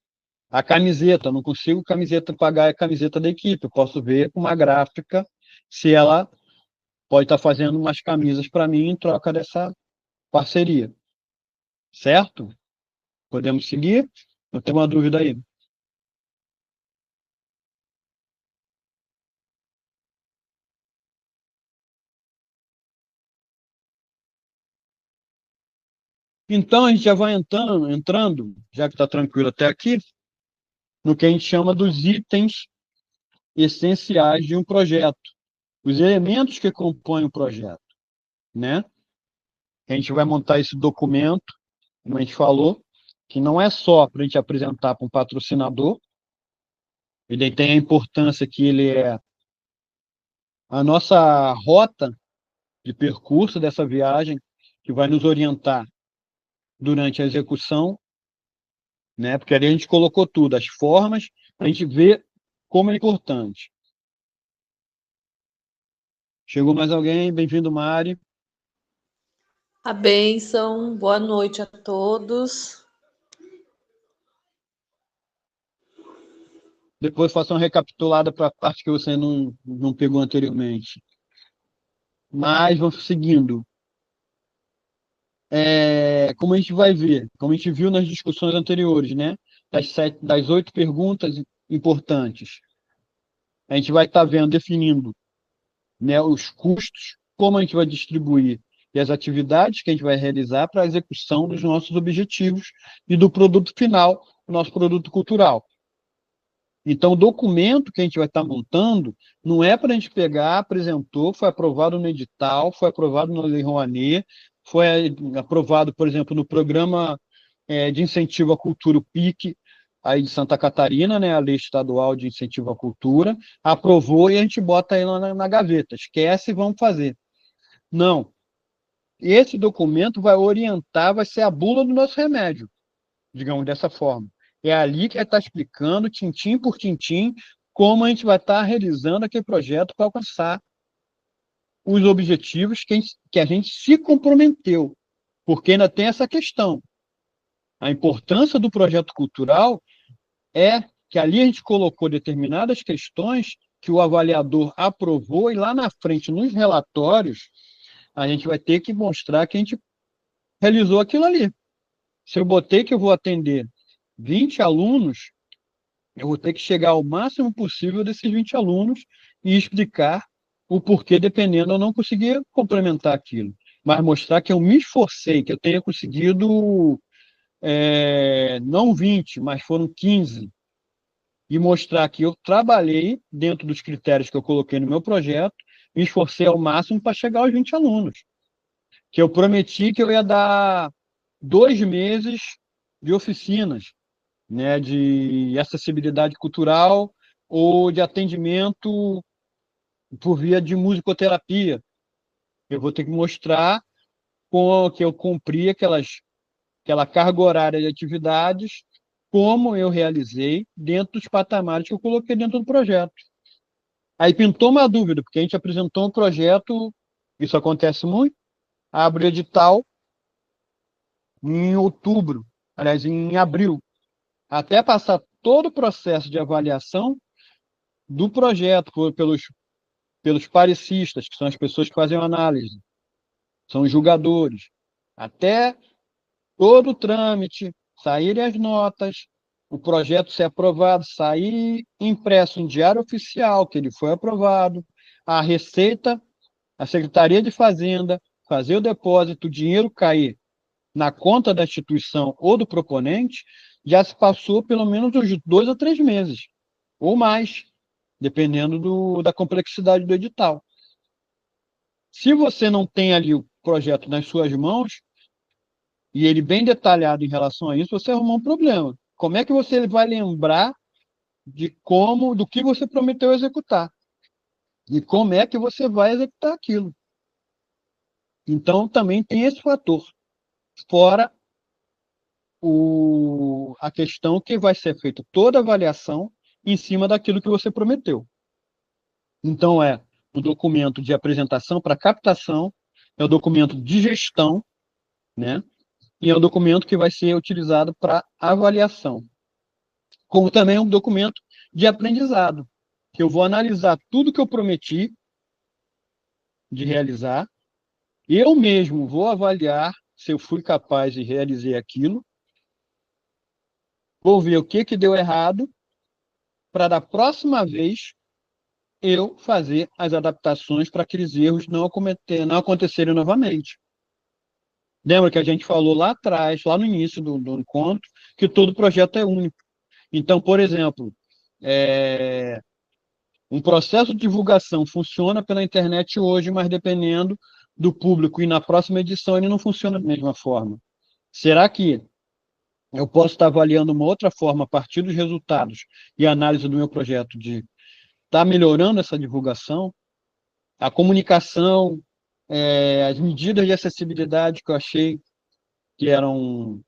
A camiseta, não consigo pagar a camiseta da equipe, eu posso ver com uma gráfica se ela pode estar fazendo umas camisas para mim em troca dessa parceria, certo? Podemos seguir? Eu tenho uma dúvida aí. Então, a gente já vai entrando, já que está tranquilo até aqui, no que a gente chama dos itens essenciais de um projeto, os elementos que compõem o projeto, né? A gente vai montar esse documento, como a gente falou, que não é só para a gente apresentar para um patrocinador, ele tem a importância que ele é a nossa rota de percurso dessa viagem, que vai nos orientar durante a execução, né? Porque ali a gente colocou tudo, as formas, a gente vê como é importante. Chegou mais alguém? Bem-vindo, Mari. A bênção, boa noite a todos. Depois faça uma recapitulada para a parte que você não pegou anteriormente. Mas vamos seguindo. Como a gente vai ver, como a gente viu nas discussões anteriores, né? Das 8 perguntas importantes, a gente vai estar definindo, né, os custos, como a gente vai distribuir e as atividades que a gente vai realizar para a execução dos nossos objetivos e do produto final nosso produto cultural. Então, o documento que a gente vai estar montando não é para a gente pegar, apresentou, foi aprovado no edital, foi aprovado no Lei Rouanet, foi aprovado, por exemplo, no programa de incentivo à cultura, o PIC, aí de Santa Catarina, né, a Lei Estadual de Incentivo à Cultura, aprovou e a gente bota aí lá na gaveta, esquece e vamos fazer. Não. Esse documento vai orientar, vai ser a bula do nosso remédio, digamos dessa forma. É ali que vai estar explicando, tintim por tintim, como a gente vai estar realizando aquele projeto para alcançar os objetivos que a gente se comprometeu. Porque ainda tem essa questão. A importância do projeto cultural é que ali a gente colocou determinadas questões que o avaliador aprovou e lá na frente, nos relatórios, a gente vai ter que mostrar que a gente realizou aquilo ali. Se eu botei que eu vou atender 20 alunos, eu vou ter que chegar ao máximo possível desses 20 alunos e explicar o porquê, dependendo, eu não conseguir complementar aquilo. Mas mostrar que eu me esforcei, que eu tenha conseguido não 20, mas foram 15. E mostrar que eu trabalhei dentro dos critérios que eu coloquei no meu projeto, me esforcei ao máximo para chegar aos 20 alunos. Que eu prometi que eu ia dar 2 meses de oficinas, né, de acessibilidade cultural ou de atendimento por via de musicoterapia. Eu vou ter que mostrar que eu cumpri aquela carga horária de atividades, como eu realizei dentro dos patamares que eu coloquei dentro do projeto. Aí pintou uma dúvida, porque a gente apresentou um projeto, isso acontece muito, abre edital em outubro, aliás, em abril, até passar todo o processo de avaliação do projeto pelos parecistas, que são as pessoas que fazem a análise, são os julgadores, até todo o trâmite, saírem as notas, o projeto ser aprovado, sair impresso em diário oficial, que ele foi aprovado, a Receita, a Secretaria de Fazenda, fazer o depósito, o dinheiro cair na conta da instituição ou do proponente, já se passou pelo menos uns 2 a 3 meses, ou mais, dependendo da complexidade do edital. Se você não tem ali o projeto nas suas mãos, e ele bem detalhado em relação a isso, você arrumou um problema. Como é que você vai lembrar do que você prometeu executar? E como é que você vai executar aquilo? Então, também tem esse fator. Fora a questão que vai ser feita toda a avaliação em cima daquilo que você prometeu. Então, é o documento de apresentação para captação, é o documento de gestão, né? E é o documento que vai ser utilizado para avaliação. Como também é um documento de aprendizado, que eu vou analisar tudo que eu prometi de realizar, eu mesmo vou avaliar se eu fui capaz de realizar aquilo, vou ver o que deu errado, para da próxima vez eu fazer as adaptações para aqueles erros não acontecerem novamente. Lembra que a gente falou lá atrás, lá no início do encontro, que todo projeto é único. Então, por exemplo, um processo de divulgação funciona pela internet hoje, mas dependendo do público e na próxima edição ele não funciona da mesma forma. Será que eu posso estar avaliando uma outra forma a partir dos resultados e análise do meu projeto de estar melhorando essa divulgação, a comunicação, as medidas de acessibilidade que eu achei que eram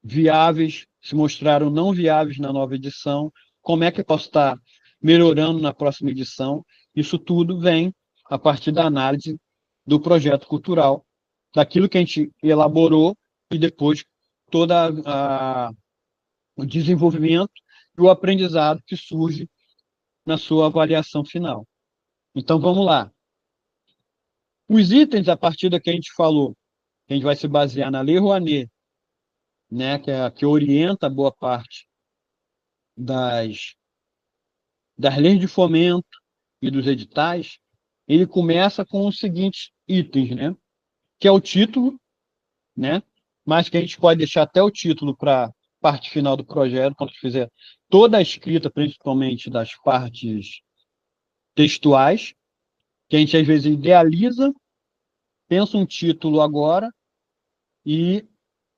viáveis, se mostraram não viáveis na nova edição, como é que eu posso estar melhorando na próxima edição? Isso tudo vem a partir da análise do projeto cultural, daquilo que a gente elaborou e depois todo o desenvolvimento e o aprendizado que surge na sua avaliação final. Então, vamos lá. Os itens, a partir do que a gente falou, que a gente vai se basear na Lei Rouanet, né, que orienta boa parte das leis de fomento e dos editais, ele começa com os seguintes itens, né, que é o título, né, mas que a gente pode deixar até o título para parte final do projeto, quando fizer toda a escrita, principalmente das partes textuais, que a gente às vezes idealiza, pensa um título agora e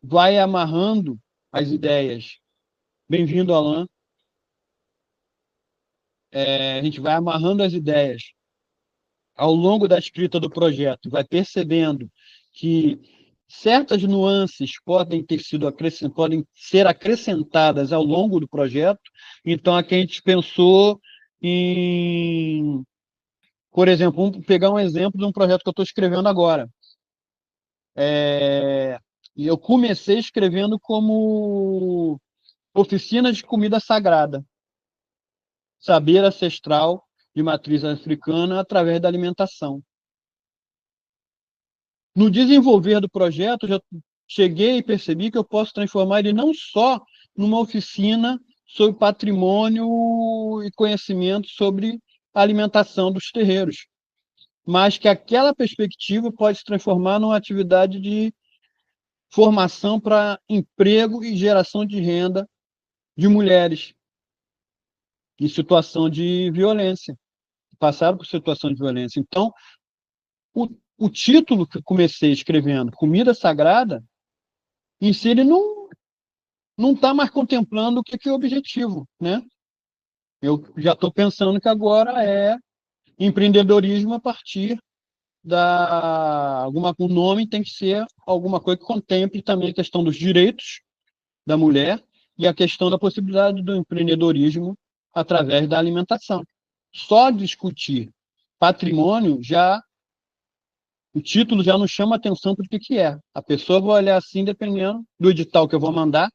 vai amarrando as ideias. Bem-vindo, Alan. A gente vai amarrando as ideias ao longo da escrita do projeto, vai percebendo que certas nuances podem ser acrescentadas ao longo do projeto. Então, aqui a gente pensou em, por exemplo, pegar um exemplo de um projeto que eu estou escrevendo agora. E eu comecei escrevendo como oficina de comida sagrada, saber ancestral de matriz africana através da alimentação. No desenvolver do projeto, eu já cheguei e percebi que eu posso transformar ele não só numa oficina sobre patrimônio e conhecimento sobre a alimentação dos terreiros, mas que aquela perspectiva pode se transformar numa atividade de formação para emprego e geração de renda de mulheres em situação de violência, que passaram por situação de violência. Então, o título que eu comecei escrevendo, Comida Sagrada, em si ele não está mais contemplando o que é o objetivo, né? Eu já estou pensando que agora é empreendedorismo a partir o nome tem que ser alguma coisa que contemple também a questão dos direitos da mulher e a questão da possibilidade do empreendedorismo através da alimentação. Só discutir patrimônio o título já não chama atenção para o que é. A pessoa vai olhar assim, dependendo do edital que eu vou mandar,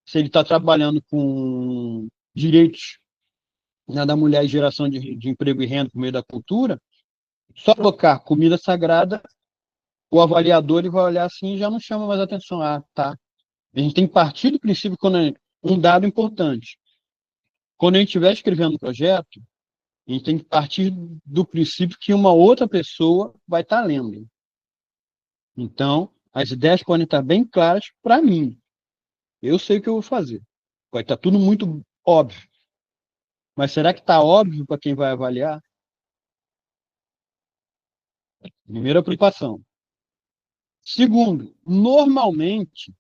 se ele está trabalhando com direitos, né, da mulher e geração de emprego e renda por meio da cultura, só colocar comida sagrada, o avaliador ele vai olhar assim e já não chama mais atenção. Ah, tá. A gente tem que partir do princípio, um dado importante. Quando a gente estiver escrevendo um projeto, a gente tem que partir do princípio que uma outra pessoa vai estar lendo. Então, as ideias podem estar bem claras para mim. Eu sei o que eu vou fazer. Vai estar tudo muito óbvio. Mas será que está óbvio para quem vai avaliar? Primeira preocupação. Segundo, normalmente,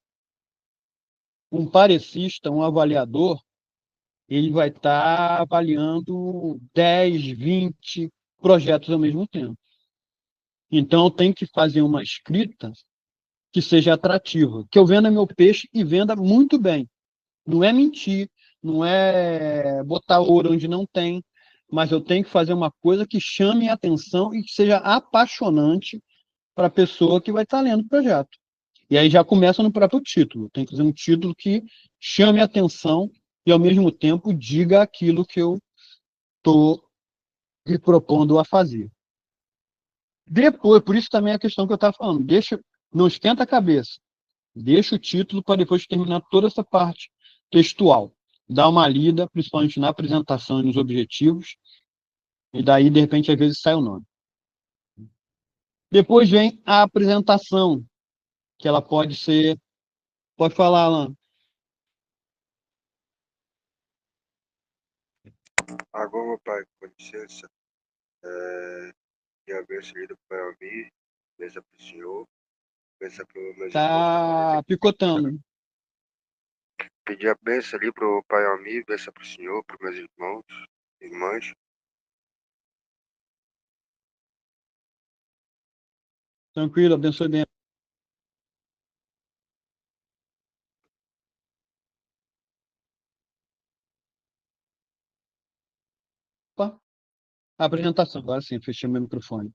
um parecista, um avaliador, ele vai estar avaliando 10, 20 projetos ao mesmo tempo. Então, tem que fazer uma escrita que seja atrativa, que eu venda meu peixe e venda muito bem. Não é mentir, não é botar ouro onde não tem, mas eu tenho que fazer uma coisa que chame a atenção e que seja apaixonante para a pessoa que vai estar lendo o projeto. E aí já começa no próprio título. Tem que fazer um título que chame a atenção e, ao mesmo tempo, diga aquilo que eu estou me propondo a fazer. Depois, por isso também a questão que eu estava falando, não esquenta a cabeça. Deixa o título para depois terminar toda essa parte textual. Dá uma lida, principalmente na apresentação e nos objetivos, e daí, de repente, às vezes sai o nome. Depois vem a apresentação, que ela pode ser... Pode falar, Alan. Agora, meu pai, com licença, e a bênção aí do Pai Almir, bênção para o senhor, bênção para os meus irmãos. Tá picotando. Pedir a bênção ali para o Pai Almir, bênção para o senhor, para os meus irmãos, irmãs. Tranquilo, abençoe bem. Opa. A apresentação, agora sim, fechei meu microfone.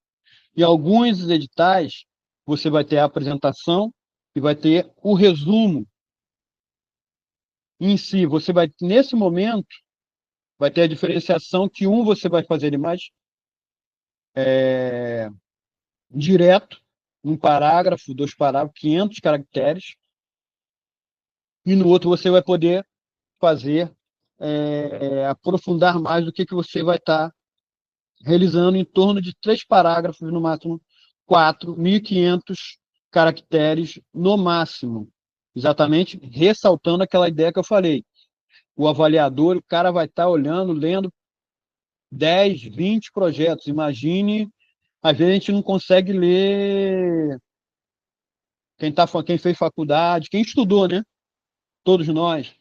E alguns editais, você vai ter a apresentação e vai ter o resumo em si. Você vai, nesse momento, vai ter a diferenciação que você vai fazer ele mais direto, um parágrafo, 2 parágrafos, 500 caracteres, e no outro você vai poder fazer, aprofundar mais do que você vai estar realizando em torno de 3 parágrafos, no máximo 4, 1.500 caracteres no máximo. Exatamente ressaltando aquela ideia que eu falei. O avaliador, o cara vai estar olhando, lendo 10, 20 projetos. Imagine, às vezes a gente não consegue ler quem fez faculdade, quem estudou, né? Todos nós.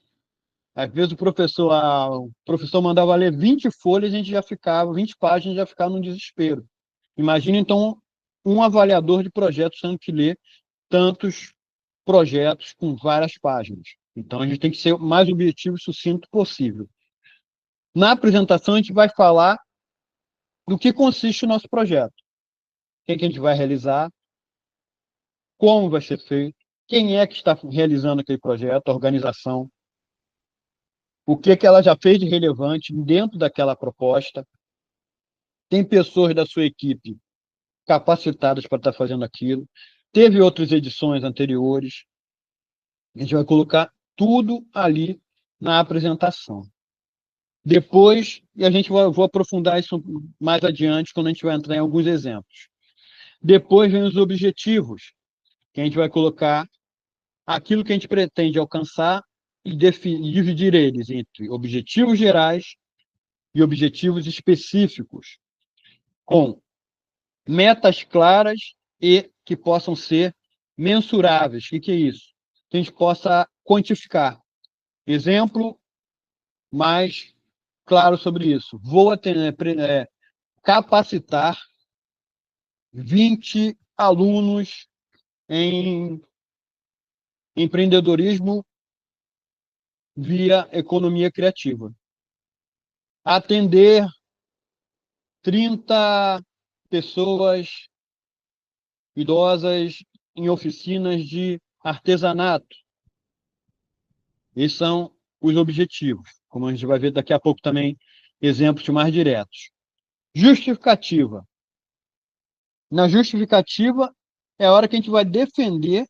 Às vezes o professor mandava ler 20 folhas, a gente já ficava, 20 páginas, já ficava num desespero. Imagina, então, um avaliador de projetos tendo que ler tantos projetos com várias páginas. Então, a gente tem que ser o mais objetivo e sucinto possível. Na apresentação, a gente vai falar do que consiste o nosso projeto, o que a gente vai realizar, como vai ser feito, quem é que está realizando aquele projeto, a organização, o que ela já fez de relevante dentro daquela proposta. Tem pessoas da sua equipe capacitadas para estar fazendo aquilo. Teve outras edições anteriores. A gente vai colocar tudo ali na apresentação. Depois, e a gente vou aprofundar isso mais adiante, quando a gente vai entrar em alguns exemplos. Depois vem os objetivos, que a gente vai colocar aquilo que a gente pretende alcançar e dividir eles entre objetivos gerais e objetivos específicos, com metas claras e que possam ser mensuráveis. O que é isso? Que a gente possa quantificar. Exemplo mais claro sobre isso. Vou capacitar 20 alunos em empreendedorismo via economia criativa. Atender 30 pessoas idosas em oficinas de artesanato. Esses são os objetivos, como a gente vai ver daqui a pouco também exemplos mais diretos. Justificativa. Na justificativa é a hora que a gente vai defender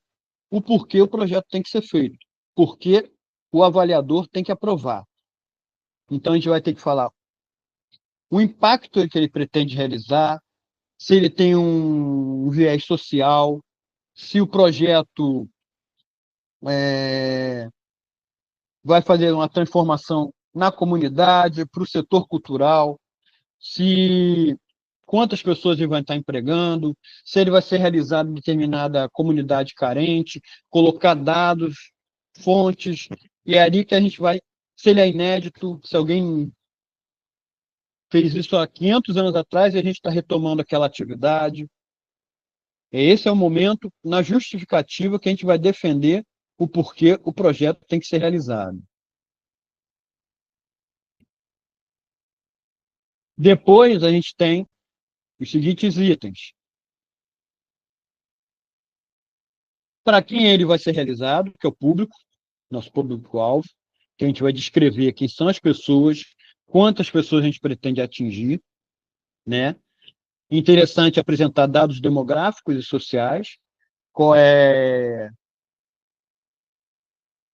o porquê o projeto tem que ser feito, porque o avaliador tem que aprovar. Então, a gente vai ter que falar o impacto que ele pretende realizar, se ele tem um viés social, se o projeto vai fazer uma transformação na comunidade, para o setor cultural, se quantas pessoas ele vai estar empregando, se ele vai ser realizado em determinada comunidade carente, colocar dados, fontes, e é ali que a gente vai, se ele é inédito, se alguém fez isso há 500 anos atrás e a gente está retomando aquela atividade. Esse é o momento, na justificativa, que a gente vai defender o porquê o projeto tem que ser realizado. Depois, a gente tem os seguintes itens. Para quem ele vai ser realizado, que é o público, nosso público-alvo, que a gente vai descrever quem são as pessoas, quantas pessoas a gente pretende atingir, né? Interessante apresentar dados demográficos e sociais, qual é a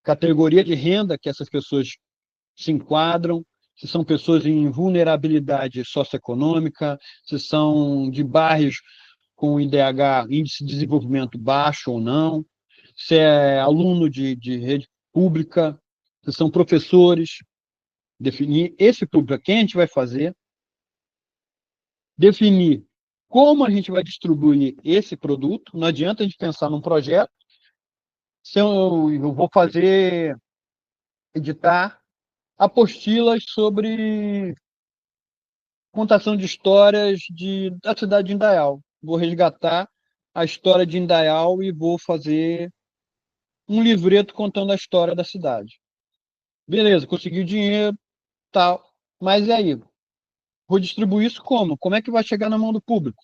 categoria de renda que essas pessoas se enquadram, se são pessoas em vulnerabilidade socioeconômica, se são de bairros com IDH, índice de desenvolvimento baixo ou não, se é aluno de rede pública, se são professores, definir esse público a quem a gente vai fazer, definir como a gente vai distribuir esse produto. Não adianta a gente pensar num projeto, se eu vou editar apostilas sobre contação de histórias da cidade de Indaial. Vou resgatar a história de Indaial e vou fazer um livreto contando a história da cidade. Beleza, consegui o dinheiro, tal. Mas e aí? Vou distribuir isso como? Como é que vai chegar na mão do público?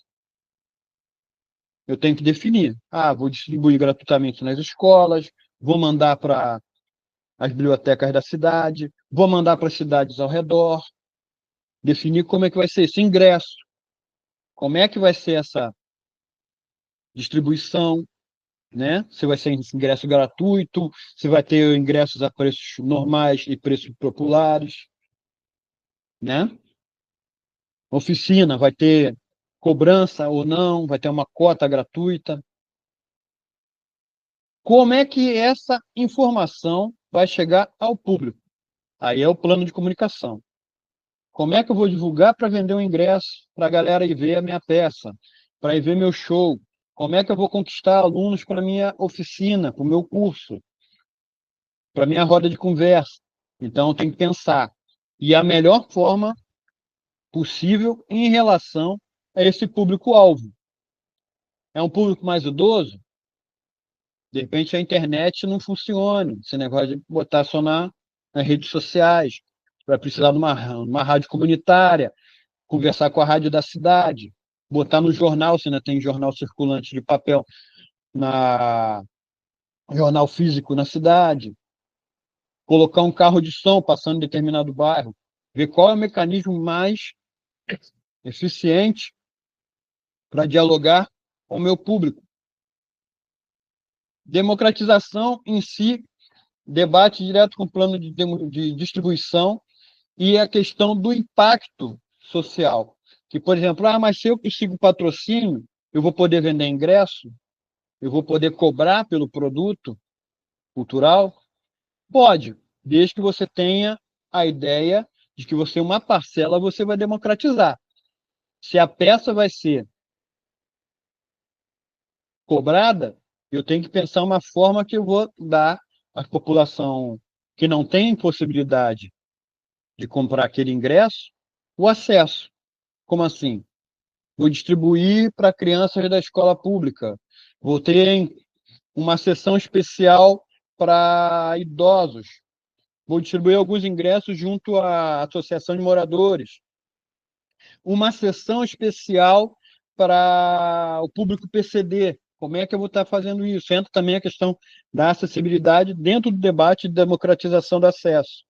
Eu tenho que definir. Vou distribuir gratuitamente nas escolas, vou mandar para as bibliotecas da cidade, vou mandar para as cidades ao redor, definir como é que vai ser esse ingresso, como é que vai ser essa distribuição, né? Se vai ser ingresso gratuito, se vai ter ingressos a preços normais e preços populares, né? Oficina, vai ter cobrança ou não, vai ter uma cota gratuita. Como é que essa informação vai chegar ao público? Aí é o plano de comunicação. Como é que eu vou divulgar para vender um ingresso, para a galera ir ver a minha peça, para ir ver meu show? Como é que eu vou conquistar alunos para a minha oficina, para o meu curso, para a minha roda de conversa? Então, tem que pensar. E a melhor forma possível em relação a esse público-alvo. É um público mais idoso? De repente a internet não funciona, esse negócio de botar só nas redes sociais, vai precisar de uma rádio comunitária, conversar com a rádio da cidade, botar no jornal, se ainda tem jornal circulante de papel, na jornal físico na cidade, colocar um carro de som passando em determinado bairro, ver qual é o mecanismo mais eficiente para dialogar com o meu público. Democratização em si, debate direto com o plano de distribuição e a questão do impacto social. Que, por exemplo, mas se eu consigo patrocínio, eu vou poder vender ingresso, eu vou poder cobrar pelo produto cultural? Pode, desde que você tenha a ideia de que você, uma parcela, você vai democratizar. Se a peça vai ser cobrada, eu tenho que pensar uma forma que eu vou dar à população que não tem possibilidade de comprar aquele ingresso o acesso. Como assim? Vou distribuir para crianças da escola pública. Vou ter uma sessão especial para idosos. Vou distribuir alguns ingressos junto à Associação de Moradores. Uma sessão especial para o público PCD. Como é que eu vou estar fazendo isso? Entra também a questão da acessibilidade dentro do debate de democratização do acesso.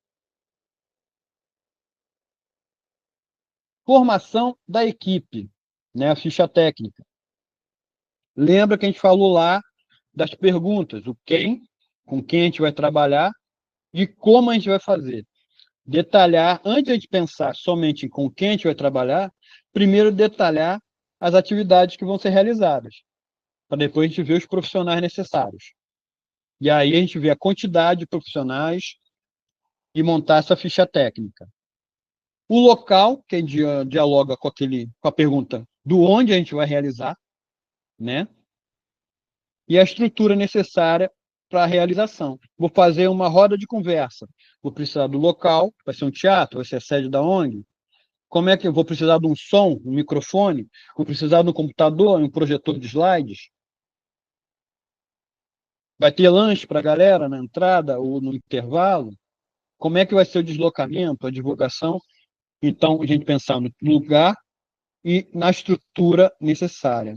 Formação da equipe, né? A ficha técnica. Lembra que a gente falou lá das perguntas, o quem, com quem a gente vai trabalhar e como a gente vai fazer. Detalhar, antes de a gente pensar somente em com quem a gente vai trabalhar, primeiro detalhar as atividades que vão ser realizadas, para depois a gente ver os profissionais necessários. E aí a gente vê a quantidade de profissionais e montar essa ficha técnica. O local, que dialoga com a pergunta do onde a gente vai realizar, né? E a estrutura necessária para a realização. Vou fazer uma roda de conversa. Vou precisar do local, vai ser um teatro, vai ser a sede da ONG. Como é que eu vou precisar de um som, um microfone? Vou precisar de um computador, um projetor de slides? Vai ter lanche para a galera na entrada ou no intervalo? Como é que vai ser o deslocamento, a divulgação? Então, a gente pensar no lugar e na estrutura necessária.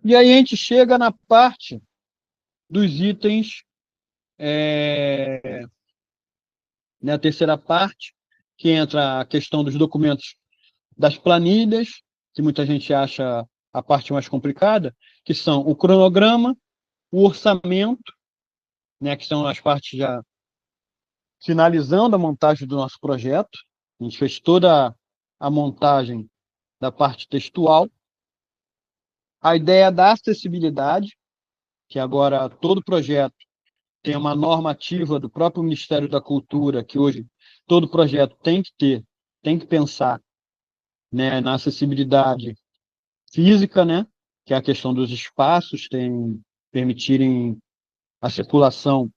E aí a gente chega na parte dos itens, né, a terceira parte, que entra a questão dos documentos das planilhas, que muita gente acha a parte mais complicada, que são o cronograma, o orçamento, né, que são as partes já finalizando a montagem do nosso projeto. A gente fez toda a montagem da parte textual. A ideia da acessibilidade, que agora todo projeto tem uma normativa do próprio Ministério da Cultura, que hoje todo projeto tem que ter, tem que pensar, né, na acessibilidade física, né, que é a questão dos espaços permitirem a circulação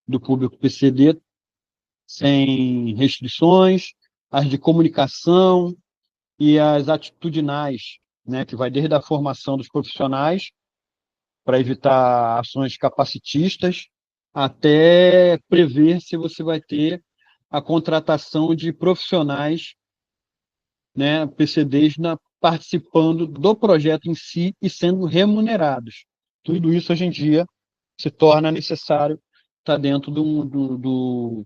do público PCD sem restrições, as de comunicação e as atitudinais, né, que vai desde a formação dos profissionais para evitar ações capacitistas, até prever se você vai ter a contratação de profissionais, né, PCDs, participando do projeto em si e sendo remunerados. Tudo isso, hoje em dia, se torna necessário estar dentro do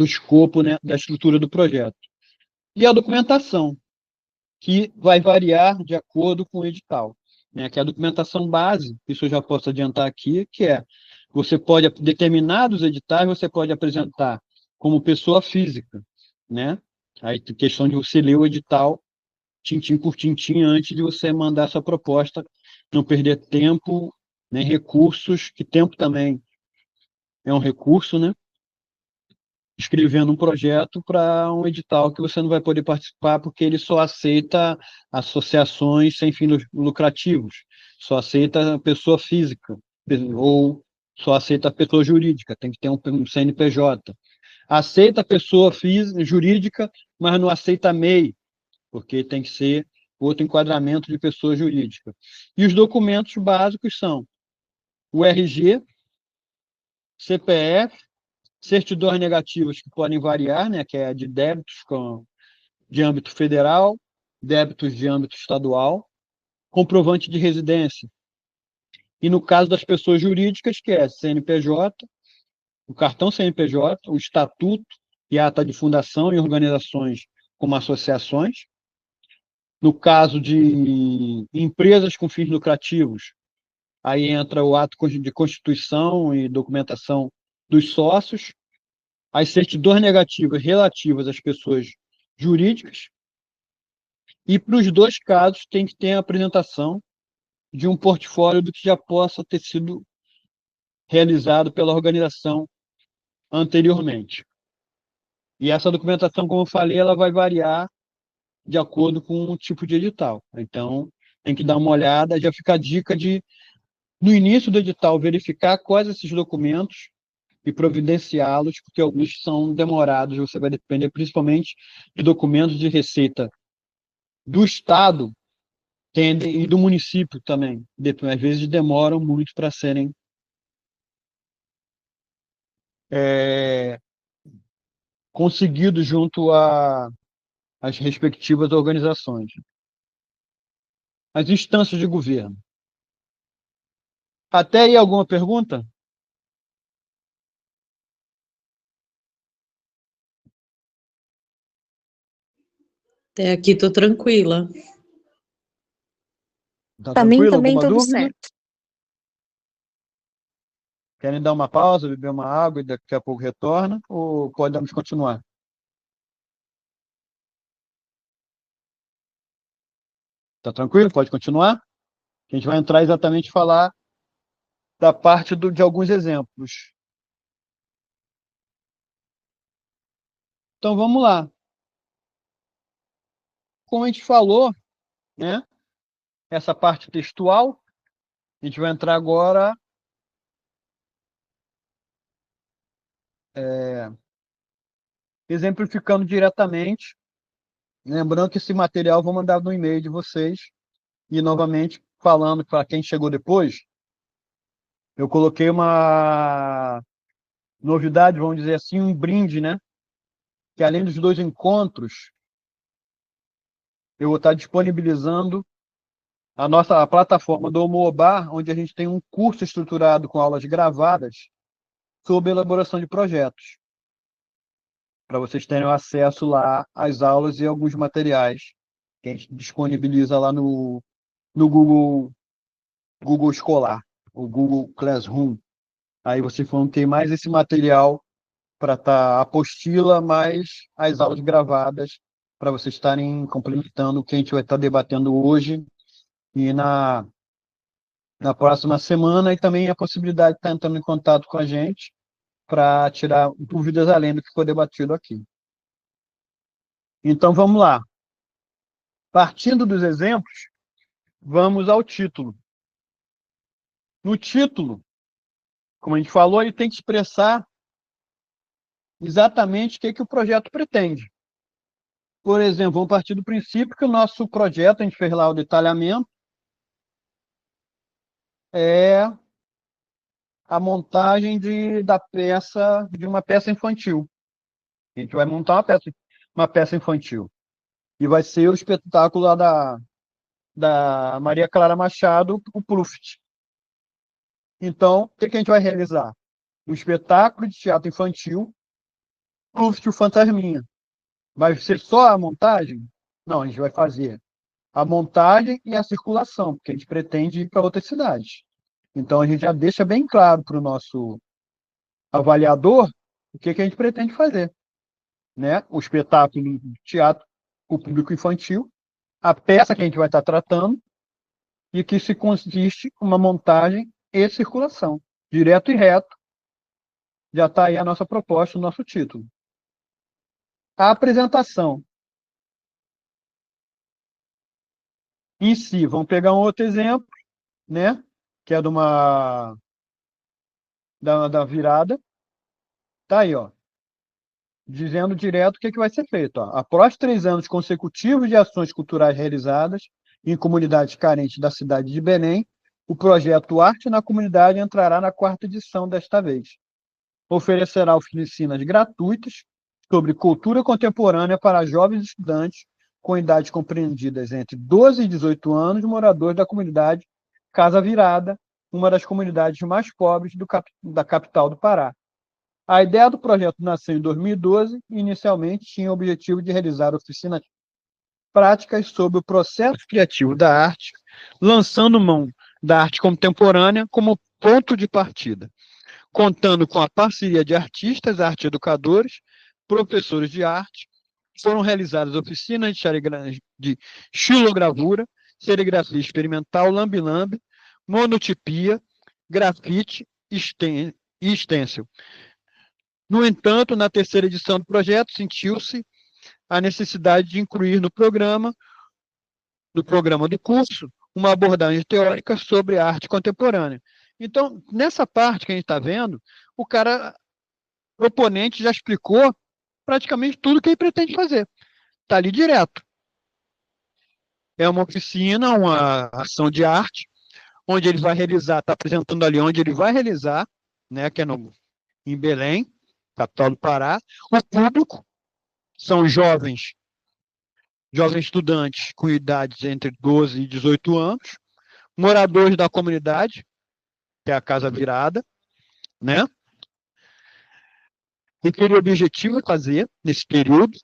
escopo, né, da estrutura do projeto. E a documentação, que vai variar de acordo com o edital, né, que é a documentação base, isso eu já posso adiantar aqui, que é, você pode, determinados editais, você pode apresentar como pessoa física, né? Aí, questão de você ler o edital tintim por tintim antes de você mandar sua proposta, não perder tempo, nem recursos, que tempo também é um recurso, né? Escrevendo um projeto para um edital que você não vai poder participar porque ele só aceita associações sem fins lucrativos, só aceita pessoa física, ou só aceita pessoa jurídica, tem que ter um CNPJ. Aceita pessoa física, jurídica, mas não aceita MEI, porque tem que ser outro enquadramento de pessoa jurídica. E os documentos básicos são o RG, CPF, certidões negativas que podem variar, né, que é de débitos de âmbito federal, débitos de âmbito estadual, comprovante de residência. E no caso das pessoas jurídicas, que é CNPJ, o cartão CNPJ, o estatuto e a ata de fundação e organizações como associações. No caso de empresas com fins lucrativos, aí entra o ato de constituição e documentação dos sócios, as certidões negativas relativas às pessoas jurídicas, e para os dois casos tem que ter a apresentação de um portfólio do que já possa ter sido realizado pela organização anteriormente. E essa documentação, como eu falei, ela vai variar de acordo com o tipo de edital. Então, tem que dar uma olhada, já fica a dica de, no início do edital, verificar quais esses documentos e providenciá-los, porque alguns são demorados, você vai depender principalmente de documentos de receita do Estado e do município também. Às vezes demoram muito para serem conseguidos junto às respectivas organizações. As instâncias de governo. Até aí alguma pergunta? Até aqui tô tranquila. Tá Para mim tranquilo? também Alguma tudo dúvida? certo. Querem dar uma pausa, beber uma água e daqui a pouco retorna? Ou podemos continuar? Tá tranquilo? Pode continuar? A gente vai entrar exatamente falar da parte de alguns exemplos. Então vamos lá. Como a gente falou, né? Essa parte textual, a gente vai entrar agora exemplificando diretamente. Lembrando que esse material eu vou mandar no e-mail de vocês. E, novamente, falando para quem chegou depois, eu coloquei uma novidade, vamos dizer assim, um brinde, né? Que além dos 2 encontros, eu vou estar disponibilizando a plataforma do Homobar, onde a gente tem um curso estruturado com aulas gravadas sobre elaboração de projetos, para vocês terem acesso lá às aulas e alguns materiais que a gente disponibiliza lá no Google Escolar, o Google Classroom. Aí vocês vão ter mais esse material para estar a apostila, mais as aulas gravadas, para vocês estarem complementando o que a gente vai estar debatendo hoje e na próxima semana, e também a possibilidade de estar entrando em contato com a gente para tirar dúvidas além do que foi debatido aqui. Então, vamos lá. Partindo dos exemplos, vamos ao título. No título, como a gente falou, ele tem que expressar exatamente o que o projeto pretende. Por exemplo, vamos partir do princípio que o nosso projeto, a gente fez lá o detalhamento, é a montagem de uma peça infantil. A gente vai montar uma peça infantil. E vai ser o espetáculo lá da Maria Clara Machado, o Pluft. Então, o que a gente vai realizar? Um espetáculo de teatro infantil, Pluft o Fantasminha. Vai ser só a montagem? Não, a gente vai fazer a montagem e a circulação, porque a gente pretende ir para outras cidades. Então, a gente já deixa bem claro para o nosso avaliador o que a gente pretende fazer. Né? O espetáculo de teatro, o público infantil, a peça que a gente vai estar tratando e que se consiste uma montagem e circulação, direto e reto. Já está aí a nossa proposta, o nosso título. A apresentação em si, vamos pegar um outro exemplo, né? Que é da virada. Tá aí, ó. Dizendo direto o que vai ser feito. Ó. Após 3 anos consecutivos de ações culturais realizadas em comunidades carentes da cidade de Belém, o projeto Arte na Comunidade entrará na 4ª edição desta vez. Oferecerá oficinas gratuitas sobre cultura contemporânea para jovens estudantes com idades compreendidas entre 12 e 18 anos, moradores da comunidade Casa Virada, uma das comunidades mais pobres da capital do Pará. A ideia do projeto nasceu em 2012 e, inicialmente, tinha o objetivo de realizar oficinas práticas sobre o processo criativo da arte, lançando mão da arte contemporânea como ponto de partida, contando com a parceria de artistas, arte-educadores, professores de arte. Foram realizadas oficinas de xilogravura, serigrafia experimental, lambe-lambe, monotipia, grafite e stencil. No entanto, na 3ª edição do projeto, sentiu-se a necessidade de incluir no programa do curso, uma abordagem teórica sobre a arte contemporânea. Então, nessa parte que a gente está vendo, o proponente já explicou praticamente tudo que ele pretende fazer. Está ali direto. É uma oficina, uma ação de arte, onde ele vai realizar, está apresentando ali onde ele vai realizar, né, que é em Belém, capital do Pará. O público são jovens estudantes com idades entre 12 e 18 anos, moradores da comunidade, que é a Casa Virada, né? E que o objetivo é fazer nesse período,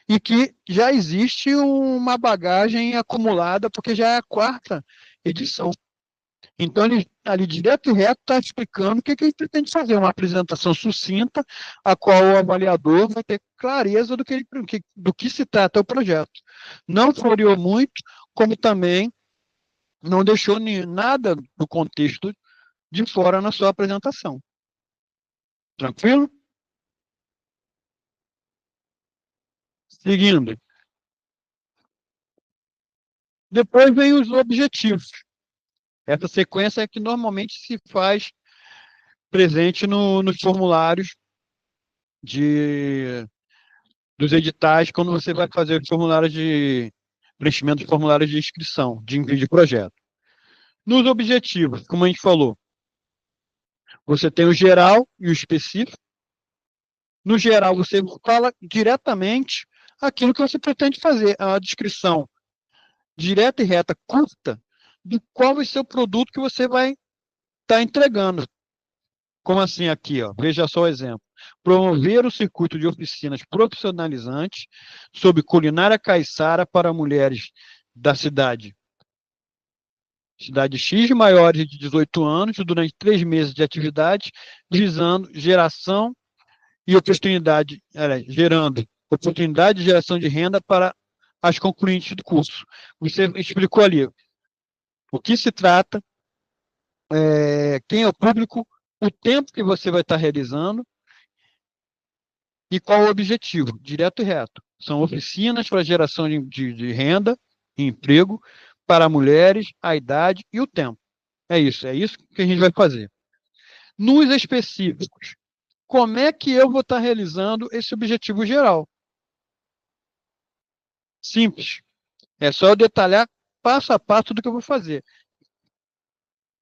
e que já existe uma bagagem acumulada, porque já é a 4ª edição. Então, ele ali direto e reto está explicando o que ele pretende fazer, uma apresentação sucinta, a qual o avaliador vai ter clareza do que se trata o projeto. Não floreou muito, como também não deixou nada do contexto de fora na sua apresentação. Tranquilo? Seguindo. Depois vem os objetivos. Essa sequência é que normalmente se faz presente nos formulários dos editais, quando você vai fazer os formulários de preenchimento de formulários de inscrição, de envio de projeto. Nos objetivos, como a gente falou, você tem o geral e o específico. No geral, você fala diretamente aquilo que você pretende fazer, a descrição direta e reta, curta, de qual vai ser o produto que você vai estar entregando. Como assim aqui, ó? Veja só o exemplo. Promover o circuito de oficinas profissionalizantes sobre culinária caiçara para mulheres da cidade X maiores de 18 anos, durante 3 meses de atividade, visando geração e oportunidade, gerando oportunidade de geração de renda para as concluintes do curso. Você explicou ali o que se trata, quem é o público, o tempo que você vai estar realizando e qual o objetivo, direto e reto. São oficinas para geração de renda e emprego para mulheres, a idade e o tempo. É isso que a gente vai fazer. Nos específicos, como é que eu vou estar realizando esse objetivo geral? Simples. É só eu detalhar passo a passo do que eu vou fazer.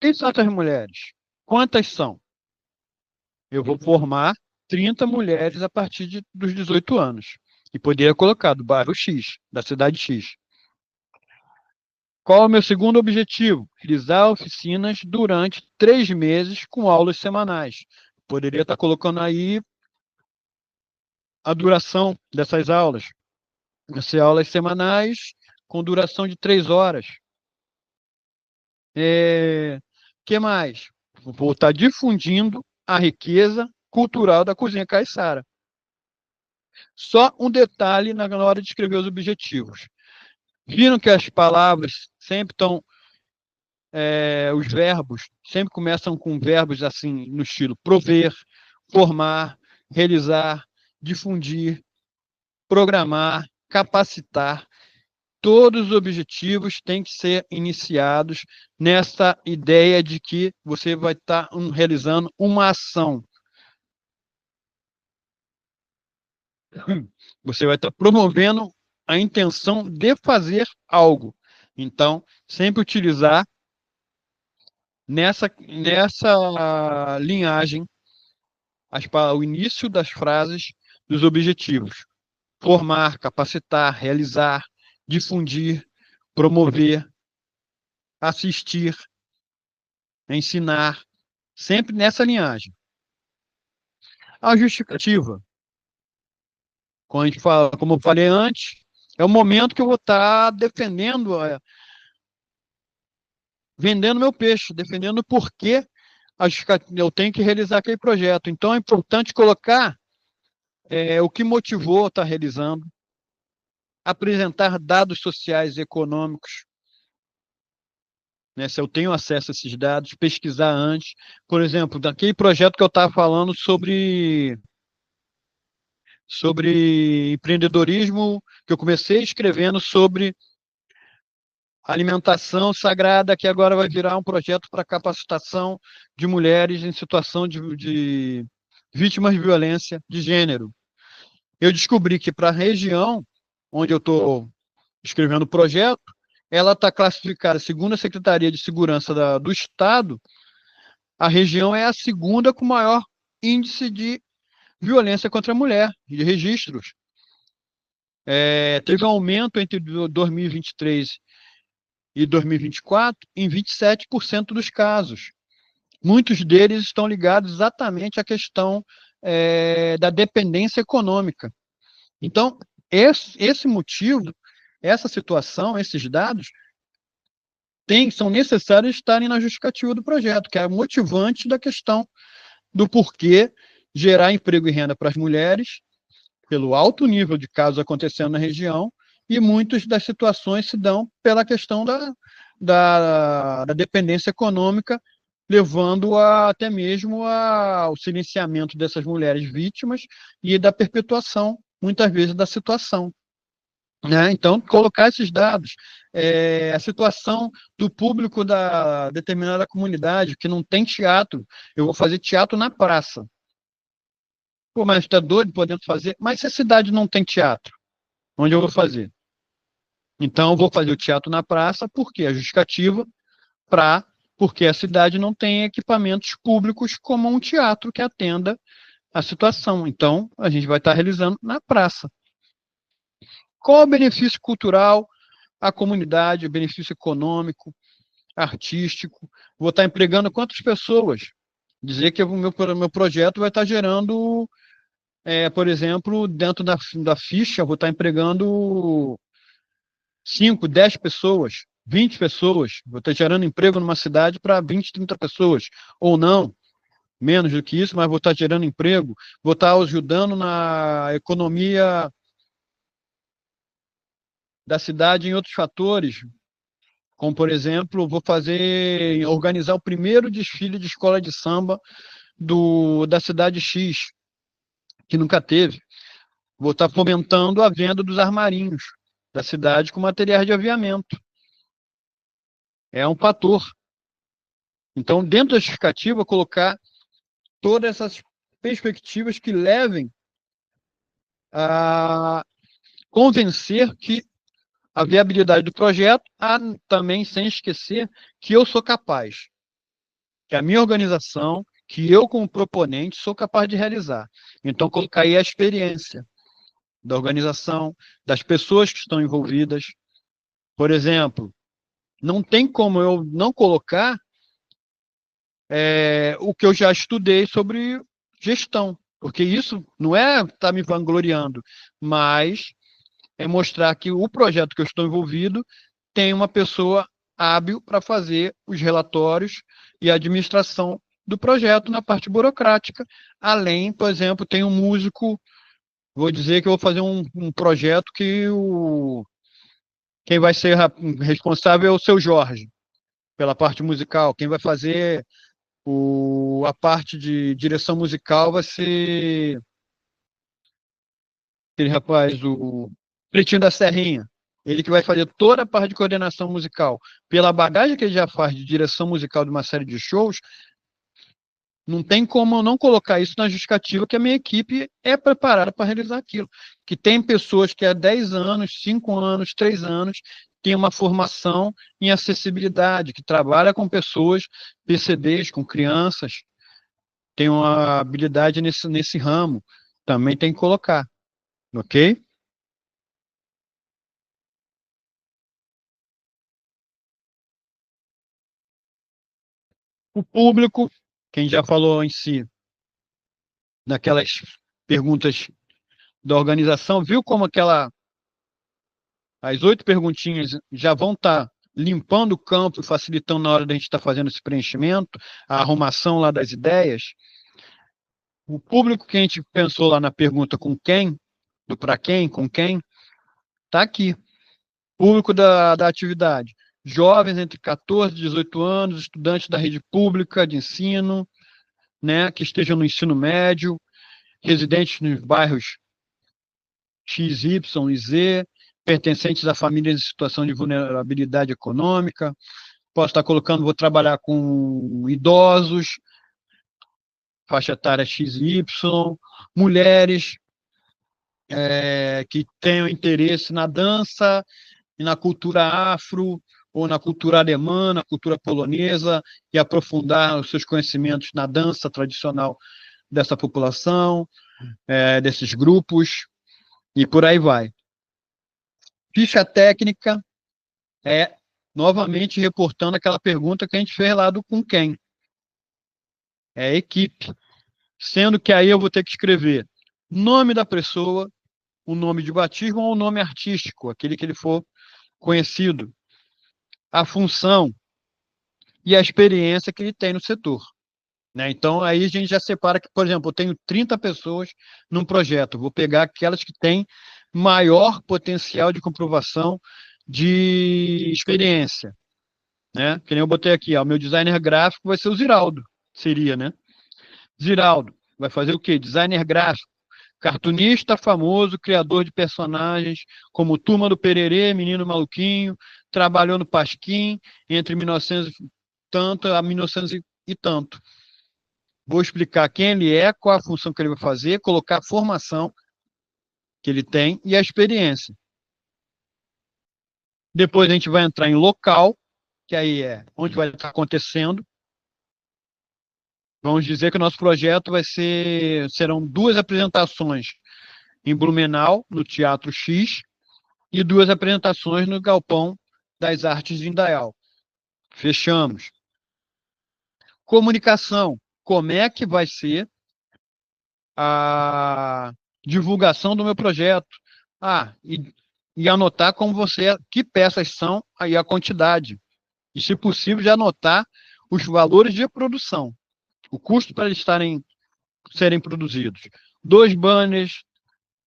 Quem são essas mulheres? Quantas são? Eu vou formar 30 mulheres a partir dos 18 anos. E poderia colocar do bairro X, da cidade X. Qual é o meu segundo objetivo? Realizar oficinas durante 3 meses com aulas semanais. Poderia estar colocando aí a duração dessas aulas. Vão ser aulas semanais com duração de 3 horas. Que mais? Vou estar difundindo a riqueza cultural da cozinha caiçara. Só um detalhe na hora de escrever os objetivos. Viram que as palavras sempre estão, os verbos sempre começam com verbos assim, no estilo prover, formar, realizar, difundir, programar, capacitar. Todos os objetivos têm que ser iniciados nessa ideia de que você vai estar realizando uma ação. Você vai estar promovendo a intenção de fazer algo. Então, sempre utilizar nessa linhagem o início das frases dos objetivos. Formar, capacitar, realizar, difundir, promover, assistir, ensinar, sempre nessa linhagem. A justificativa, quando a gente fala, como eu falei antes, é o momento que eu vou estar defendendo, vendendo meu peixe, defendendo o porquê eu tenho que realizar aquele projeto. Então é importante colocar o que motivou a estar realizando, apresentar dados sociais e econômicos, né, se eu tenho acesso a esses dados, pesquisar antes. Por exemplo, daquele projeto que eu estava falando sobre empreendedorismo, que eu comecei escrevendo sobre alimentação sagrada, que agora vai virar um projeto para capacitação de mulheres em situação de vítimas de violência de gênero. Eu descobri que para a região onde eu estou escrevendo o projeto, ela está classificada, segundo a Secretaria de Segurança do Estado, a região é a segunda com maior índice de violência contra a mulher, de registros. Teve um aumento entre 2023 e 2024 em 27% dos casos. Muitos deles estão ligados exatamente à questão da dependência econômica. Então, esse motivo, essa situação, esses dados, são necessários estarem na justificativa do projeto, que é a motivante da questão do porquê gerar emprego e renda para as mulheres, pelo alto nível de casos acontecendo na região, e muitas das situações se dão pela questão da dependência econômica, levando até mesmo ao silenciamento dessas mulheres vítimas e da perpetuação, muitas vezes, da situação. Né? Então, colocar esses dados, a situação do público da determinada comunidade, que não tem teatro, eu vou fazer teatro na praça. Pô, mas está doido podendo fazer? Mas se a cidade não tem teatro, onde eu vou fazer? Então, eu vou fazer o teatro na praça, porque a justificativa porque a cidade não tem equipamentos públicos como um teatro que atenda a situação. Então, a gente vai estar realizando na praça. Qual o benefício cultural à comunidade, o benefício econômico, artístico? Vou estar empregando quantas pessoas? Dizer que o meu projeto vai estar gerando, por exemplo, dentro da ficha, vou estar empregando 5, 10 pessoas, 20 pessoas. Vou estar gerando emprego numa cidade para 20, 30 pessoas. Ou não, menos do que isso, mas vou estar gerando emprego, vou estar ajudando na economia da cidade em outros fatores, como, por exemplo, vou organizar o primeiro desfile de escola de samba da cidade X, que nunca teve. Vou estar fomentando a venda dos armarinhos da cidade com materiais de aviamento. É um fator. Então, dentro da justificativa, colocar todas essas perspectivas que levem a convencer que a viabilidade do projeto, também sem esquecer que eu sou capaz, que a minha organização, que eu como proponente sou capaz de realizar. Então, colocar aí a experiência da organização, das pessoas que estão envolvidas. Por exemplo, não tem como eu não colocar o que eu já estudei sobre gestão, porque isso não é estar me vangloriando, mas é mostrar que o projeto que eu estou envolvido tem uma pessoa hábil para fazer os relatórios e a administração do projeto na parte burocrática. Além, por exemplo, tem um músico, vou dizer que eu vou fazer um projeto que Quem vai ser responsável é o seu Jorge, pela parte musical. Quem vai fazer a parte de direção musical vai ser aquele rapaz, o Pretinho da Serrinha. Ele que vai fazer toda a parte de coordenação musical. Pela bagagem que ele já faz de direção musical de uma série de shows, não tem como eu não colocar isso na justificativa que a minha equipe é preparada para realizar aquilo. Que tem pessoas que há 10 anos, 5 anos, 3 anos, têm uma formação em acessibilidade, que trabalha com pessoas, PCDs, com crianças, tem uma habilidade nesse ramo. Também tem que colocar, ok? O público, quem já falou em si, naquelas perguntas da organização, viu como as 8 perguntinhas já vão estar limpando o campo, facilitando na hora da gente estar fazendo esse preenchimento, a arrumação lá das ideias. O público que a gente pensou lá na pergunta com quem, do para quem, com quem, está aqui. Público da atividade. Jovens entre 14 e 18 anos, estudantes da rede pública de ensino, né, que estejam no ensino médio, residentes nos bairros X, Y e Z, pertencentes a famílias em situação de vulnerabilidade econômica. Posso estar colocando, vou trabalhar com idosos, faixa etária X e Y, mulheres que tenham interesse na dança e na cultura afro, ou na cultura alemã, na cultura polonesa, e aprofundar os seus conhecimentos na dança tradicional dessa população, desses grupos, e por aí vai. Ficha técnica é, novamente, reportando aquela pergunta que a gente fez lá do com quem. É a equipe. Sendo que aí eu vou ter que escrever nome da pessoa, o nome de batismo ou o nome artístico, aquele que ele for conhecido, a função e a experiência que ele tem no setor. Né? Então, aí a gente já separa que, por exemplo, eu tenho 30 pessoas num projeto, vou pegar aquelas que têm maior potencial de comprovação de experiência. Né? Que nem eu botei aqui, ó, o meu designer gráfico vai ser o Ziraldo, seria, né? Ziraldo vai fazer o quê? Designer gráfico, cartunista famoso, criador de personagens como Turma do Pererê, Menino Maluquinho, trabalhou no Pasquim entre 1900 e tanto a 1900 e tanto. Vou explicar quem ele é, qual a função que ele vai fazer, colocar a formação que ele tem e a experiência. Depois a gente vai entrar em local, que aí é onde vai estar acontecendo. Vamos dizer que o nosso projeto serão 2 apresentações em Blumenau, no Teatro X, e 2 apresentações no Galpão das Artes de Indaial. Fechamos. Comunicação. Como é que vai ser a divulgação do meu projeto? E anotar que peças são, aí a quantidade. E, se possível, já anotar os valores de produção. O custo para eles serem produzidos. 2 banners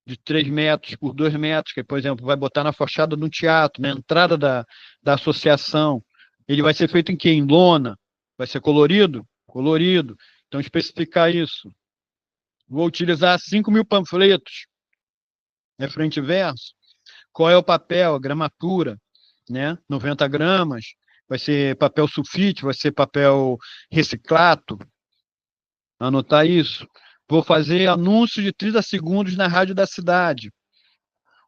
de 3 metros por 2 metros, que, por exemplo, vai botar na fachada de um teatro, na entrada da associação. Ele vai ser feito em quê? Em lona. Vai ser colorido? Colorido. Então, especificar isso. Vou utilizar 5.000 panfletos, frente e verso. Qual é o papel, a gramatura, né? 90 gramas. Vai ser papel sulfite, vai ser papel reciclado. Anotar isso. Vou fazer anúncio de 30 segundos na rádio da cidade.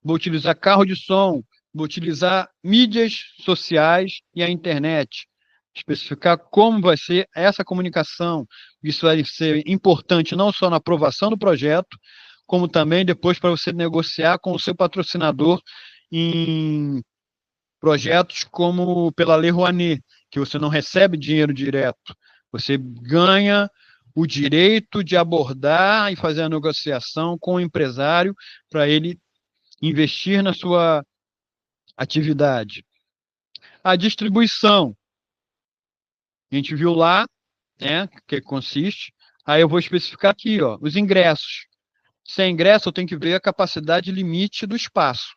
Vou utilizar carro de som. Vou utilizar mídias sociais e a internet. Especificar como vai ser essa comunicação. Isso vai ser importante não só na aprovação do projeto, como também depois para você negociar com o seu patrocinador em projetos como pela Lei Rouanet, que você não recebe dinheiro direto. Você ganha o direito de abordar e fazer a negociação com o empresário para ele investir na sua atividade. A distribuição. A gente viu lá, né, que consiste. Aí eu vou especificar aqui, ó, os ingressos. Se é ingresso, eu tenho que ver a capacidade limite do espaço.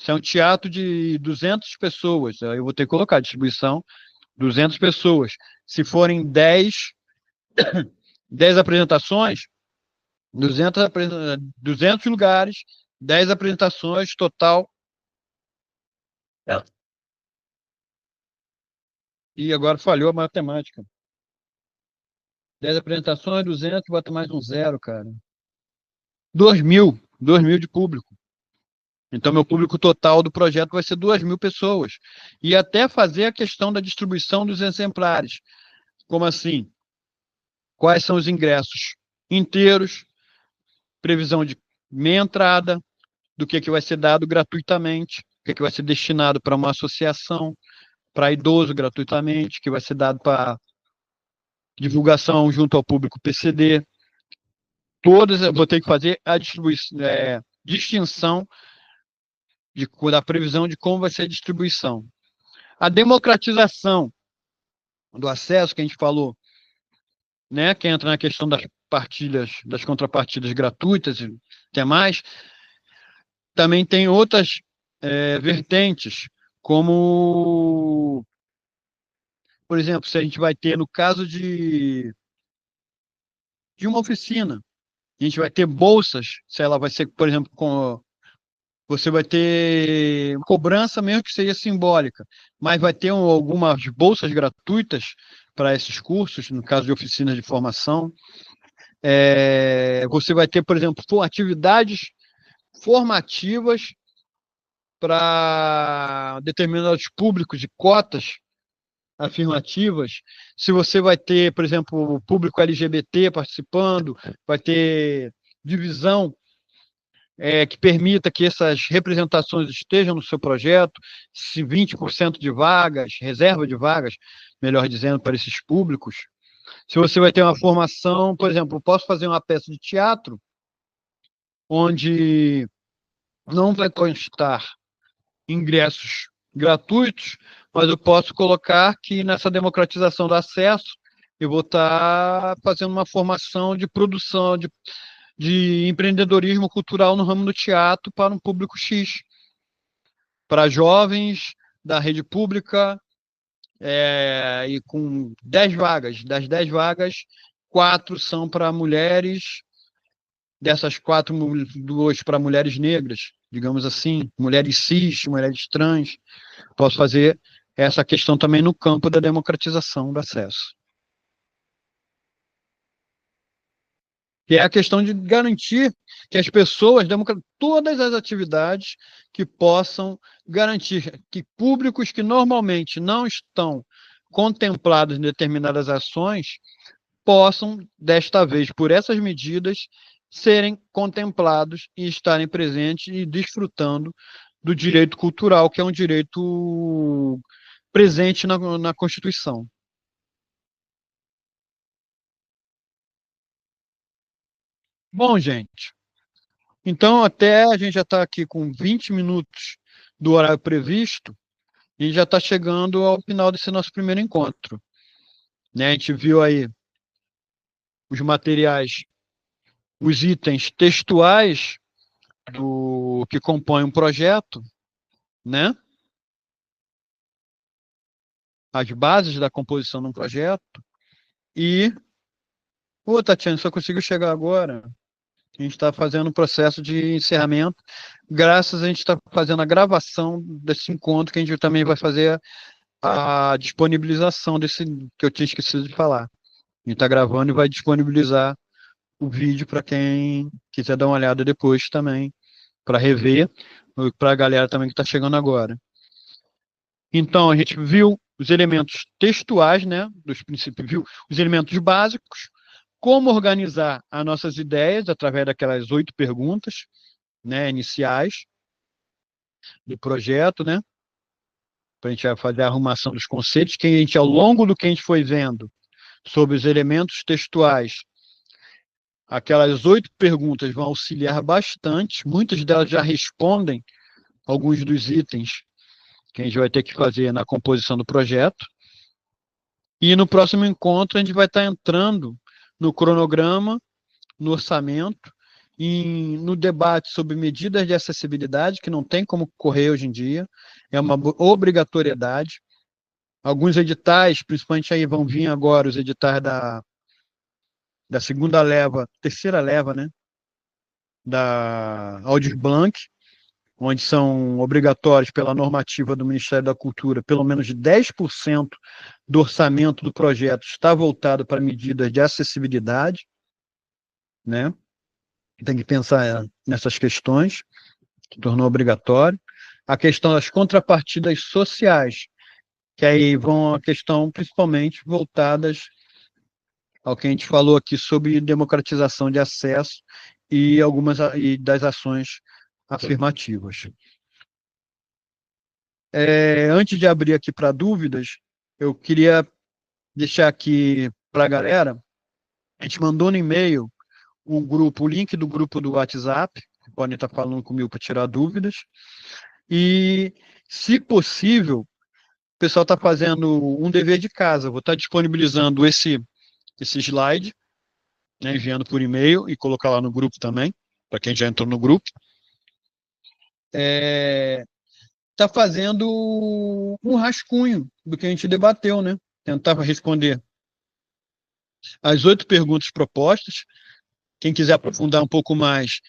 Se é um teatro de 200 pessoas, aí eu vou ter que colocar distribuição 200 pessoas. Se forem 10 apresentações, 200 lugares, 10 apresentações, total. E agora falhou a matemática. 10 apresentações, 200, bota mais um zero, cara. 2.000 de público. Então, meu público total do projeto vai ser 2.000 pessoas. E até fazer a questão da distribuição dos exemplares. Como assim? Quais são os ingressos inteiros, previsão de meia entrada, do que vai ser dado gratuitamente, o que vai ser destinado para uma associação, para idoso gratuitamente, que vai ser dado para divulgação junto ao público PCD. Todas eu vou ter que fazer a distinção da previsão de como vai ser a distribuição. A democratização do acesso que a gente falou, né, que entra na questão das partilhas, das contrapartidas gratuitas e até mais, também tem outras vertentes, como, por exemplo, se a gente vai ter, no caso de uma oficina, a gente vai ter bolsas, se ela vai ser, por exemplo, você vai ter cobrança mesmo que seja simbólica, mas vai ter algumas bolsas gratuitas para esses cursos, no caso de oficinas de formação. Você vai ter, por exemplo, atividades formativas para determinados públicos e cotas afirmativas. Se você vai ter, por exemplo, o público LGBT participando, vai ter divisão que permita que essas representações estejam no seu projeto, se 20% de vagas, reserva de vagas, melhor dizendo, para esses públicos. Se você vai ter uma formação, por exemplo, eu posso fazer uma peça de teatro onde não vai constar ingressos gratuitos, mas eu posso colocar que nessa democratização do acesso eu vou estar fazendo uma formação de produção, de empreendedorismo cultural no ramo do teatro para um público X, para jovens da rede pública, e com 10 vagas. Das 10 vagas, 4 são para mulheres, dessas 4, 2 para mulheres negras, digamos assim, mulheres cis, mulheres trans. Posso fazer essa questão também no campo da democratização do acesso. Que é a questão de garantir que as pessoas, todas as atividades que possam garantir que públicos que normalmente não estão contemplados em determinadas ações possam, desta vez, por essas medidas, serem contemplados e estarem presentes e desfrutando do direito cultural, que é um direito presente na Constituição. Bom, gente, então até a gente já está aqui com 20 minutos do horário previsto e já está chegando ao final desse nosso primeiro encontro. Né? A gente viu aí os materiais, os itens textuais do que compõem um projeto, né? As bases da composição de um projeto. E, Tatiana, só conseguiu chegar agora. A gente está fazendo um processo de encerramento. Graças a gente está fazendo a gravação desse encontro, que a gente também vai fazer a disponibilização desse, que eu tinha esquecido de falar. A gente está gravando e vai disponibilizar o vídeo para quem quiser dar uma olhada depois também, para rever, para a galera também que está chegando agora. Então, a gente viu os elementos textuais, né, dos princípios, viu os elementos básicos, como organizar as nossas ideias através daquelas 8 perguntas, né, iniciais do projeto, né, para a gente fazer a arrumação dos conceitos, que a gente, ao longo do que a gente foi vendo sobre os elementos textuais, aquelas 8 perguntas vão auxiliar bastante, muitas delas já respondem alguns dos itens que a gente vai ter que fazer na composição do projeto. E no próximo encontro a gente vai estar entrando no cronograma, no orçamento no debate sobre medidas de acessibilidade, que não tem como correr hoje em dia, é uma obrigatoriedade. Alguns editais, principalmente aí vão vir agora os editais da segunda leva, terceira leva, né, da Aldir Blanc, onde são obrigatórios pela normativa do Ministério da Cultura, pelo menos 10% do orçamento do projeto está voltado para medidas de acessibilidade, né? Tem que pensar nessas questões, que tornou obrigatório. A questão das contrapartidas sociais, que aí vão a questão principalmente voltadas ao que a gente falou aqui sobre democratização de acesso e algumas das ações afirmativas. Antes de abrir aqui para dúvidas, eu queria deixar aqui para a galera, a gente mandou no e-mail o link do grupo do WhatsApp, podem estar falando comigo para tirar dúvidas, e, se possível, o pessoal está fazendo um dever de casa, vou estar disponibilizando esse slide, né, enviando por e-mail e colocar lá no grupo também, para quem já entrou no grupo. Está fazendo um rascunho do que a gente debateu, né? Tentava responder as 8 perguntas propostas. Quem quiser aprofundar um pouco mais,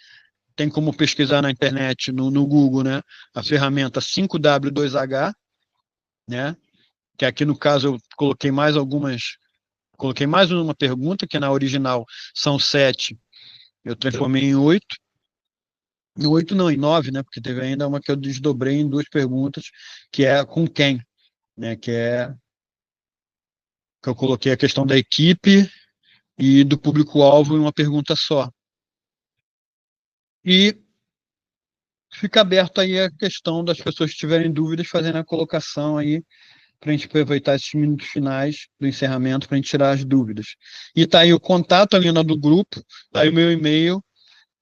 tem como pesquisar na internet, no Google, né? A ferramenta 5W2H, né? Que aqui no caso eu coloquei mais uma pergunta, que na original são 7, eu transformei em 8. Em 8 não, em 9, né? Porque teve ainda uma que eu desdobrei em 2 perguntas, que é com quem, né? Que eu coloquei a questão da equipe e do público-alvo em uma pergunta só. E fica aberto aí a questão das pessoas que tiverem dúvidas, fazendo a colocação aí, para a gente aproveitar esses minutos finais do encerramento, para a gente tirar as dúvidas. E está aí o contato ali do grupo, está aí o meu e-mail,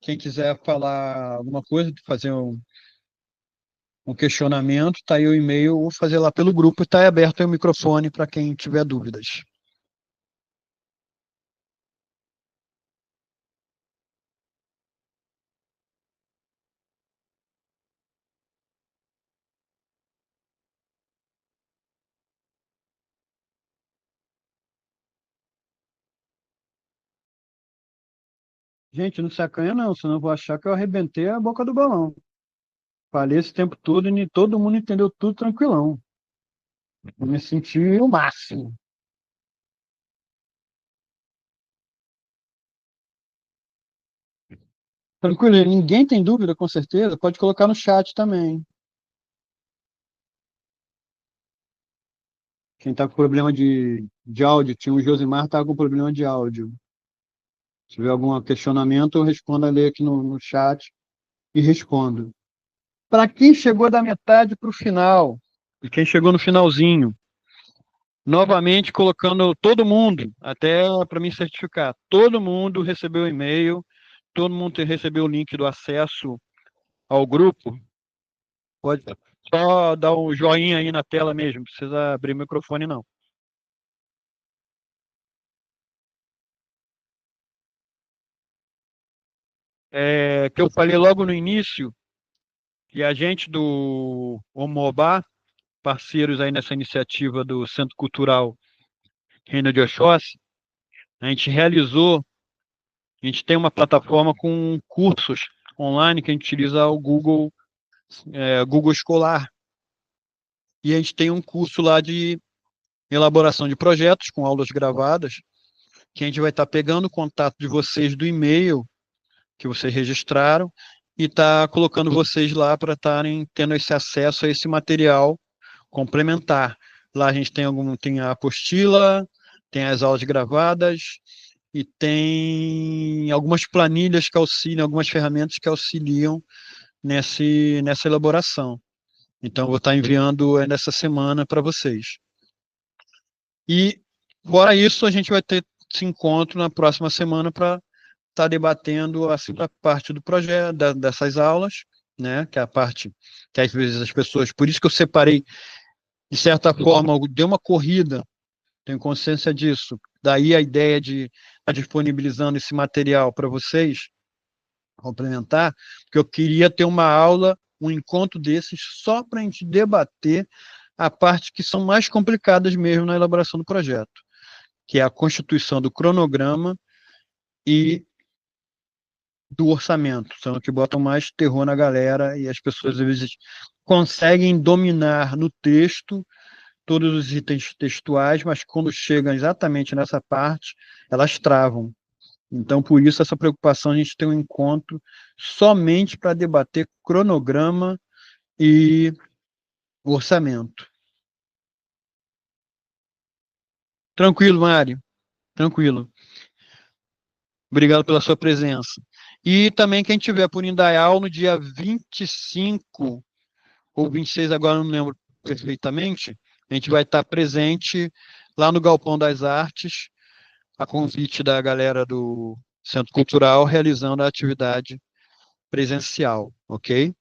quem quiser falar alguma coisa, fazer um questionamento, está aí o e-mail, ou fazer lá pelo grupo, está aberto aí o microfone para quem tiver dúvidas. Gente, não se acanha não, senão eu vou achar que eu arrebentei a boca do balão. Falei esse tempo todo e todo mundo entendeu tudo tranquilão. Eu me senti o máximo. Tranquilo, ninguém tem dúvida, com certeza? Pode colocar no chat também. Quem está com problema de áudio, tinha o Josimar, estava com problema de áudio. Se tiver algum questionamento, eu respondo ali aqui no chat e respondo. Para quem chegou da metade para o final, e quem chegou no finalzinho, novamente colocando todo mundo, até para me certificar, todo mundo recebeu o e-mail, todo mundo recebeu o link do acesso ao grupo. Pode só dar um joinha aí na tela mesmo, não precisa abrir o microfone não. Que eu falei logo no início, que a gente do Omobá, parceiros aí nessa iniciativa do Centro Cultural Reino de Oxóssi, a gente tem uma plataforma com cursos online que a gente utiliza o Google Escolar. E a gente tem um curso lá de elaboração de projetos com aulas gravadas, que a gente vai estar pegando o contato de vocês do e-mail que vocês registraram e está colocando vocês lá para estarem tendo esse acesso a esse material complementar. Lá a gente tem a apostila, tem as aulas gravadas e tem algumas planilhas que auxiliam, algumas ferramentas que auxiliam nessa elaboração. Então, eu vou estar enviando nessa semana para vocês. E, fora isso, a gente vai ter esse encontro na próxima semana para estar debatendo a segunda parte do projeto, dessas aulas, né? Que é a parte que às vezes as pessoas... Por isso que eu separei, de certa forma, deu uma corrida, tenho consciência disso. Daí a ideia de estar disponibilizando esse material para vocês, complementar, porque eu queria ter uma aula, um encontro desses, só para a gente debater a parte que são mais complicadas mesmo na elaboração do projeto, que é a constituição do cronograma e do orçamento, são os que botam mais terror na galera e as pessoas às vezes conseguem dominar no texto todos os itens textuais, mas quando chegam exatamente nessa parte, elas travam. Então, por isso, essa preocupação, a gente tem um encontro somente para debater cronograma e orçamento. Tranquilo, Mário? Tranquilo. Obrigado pela sua presença. E também quem tiver por Indaial no dia 25 ou 26, agora não lembro perfeitamente, a gente vai estar presente lá no Galpão das Artes, a convite da galera do Centro Cultural, realizando a atividade presencial, ok?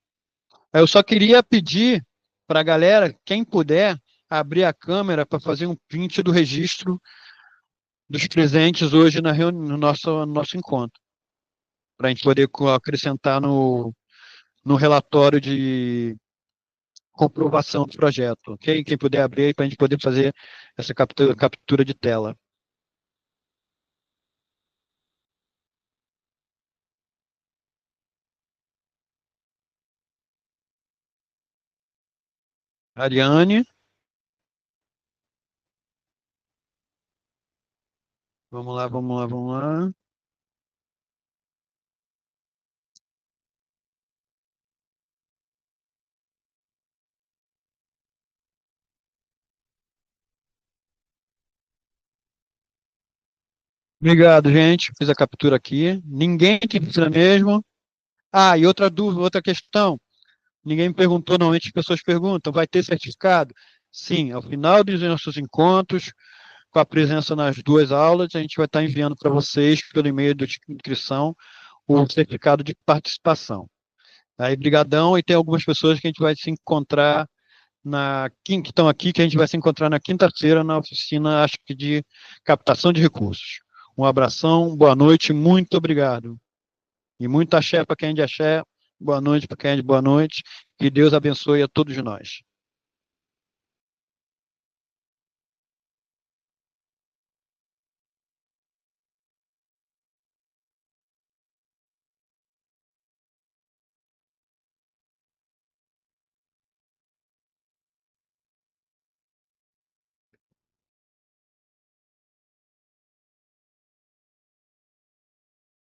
Eu só queria pedir para a galera, quem puder, abrir a câmera para fazer um print do registro dos presentes hoje no nosso encontro, para a gente poder acrescentar no relatório de comprovação do projeto, ok? Quem puder abrir para a gente poder fazer essa captura de tela. Ariane. Vamos lá, vamos lá, vamos lá. Obrigado, gente. Fiz a captura aqui. Ninguém tem dúvida mesmo. Ah, e outra dúvida, outra questão. Ninguém me perguntou, normalmente as pessoas perguntam, vai ter certificado? Sim, ao final dos nossos encontros, com a presença nas duas aulas, a gente vai estar enviando para vocês, pelo e-mail de inscrição, o certificado de participação. Aí, brigadão, e tem algumas pessoas que a gente vai se encontrar que estão aqui, que a gente vai se encontrar na quinta-feira na oficina, acho que de captação de recursos. Um abração, boa noite, muito obrigado. E muito axé para quem é de axé, boa noite para quem é de boa noite, que Deus abençoe a todos nós.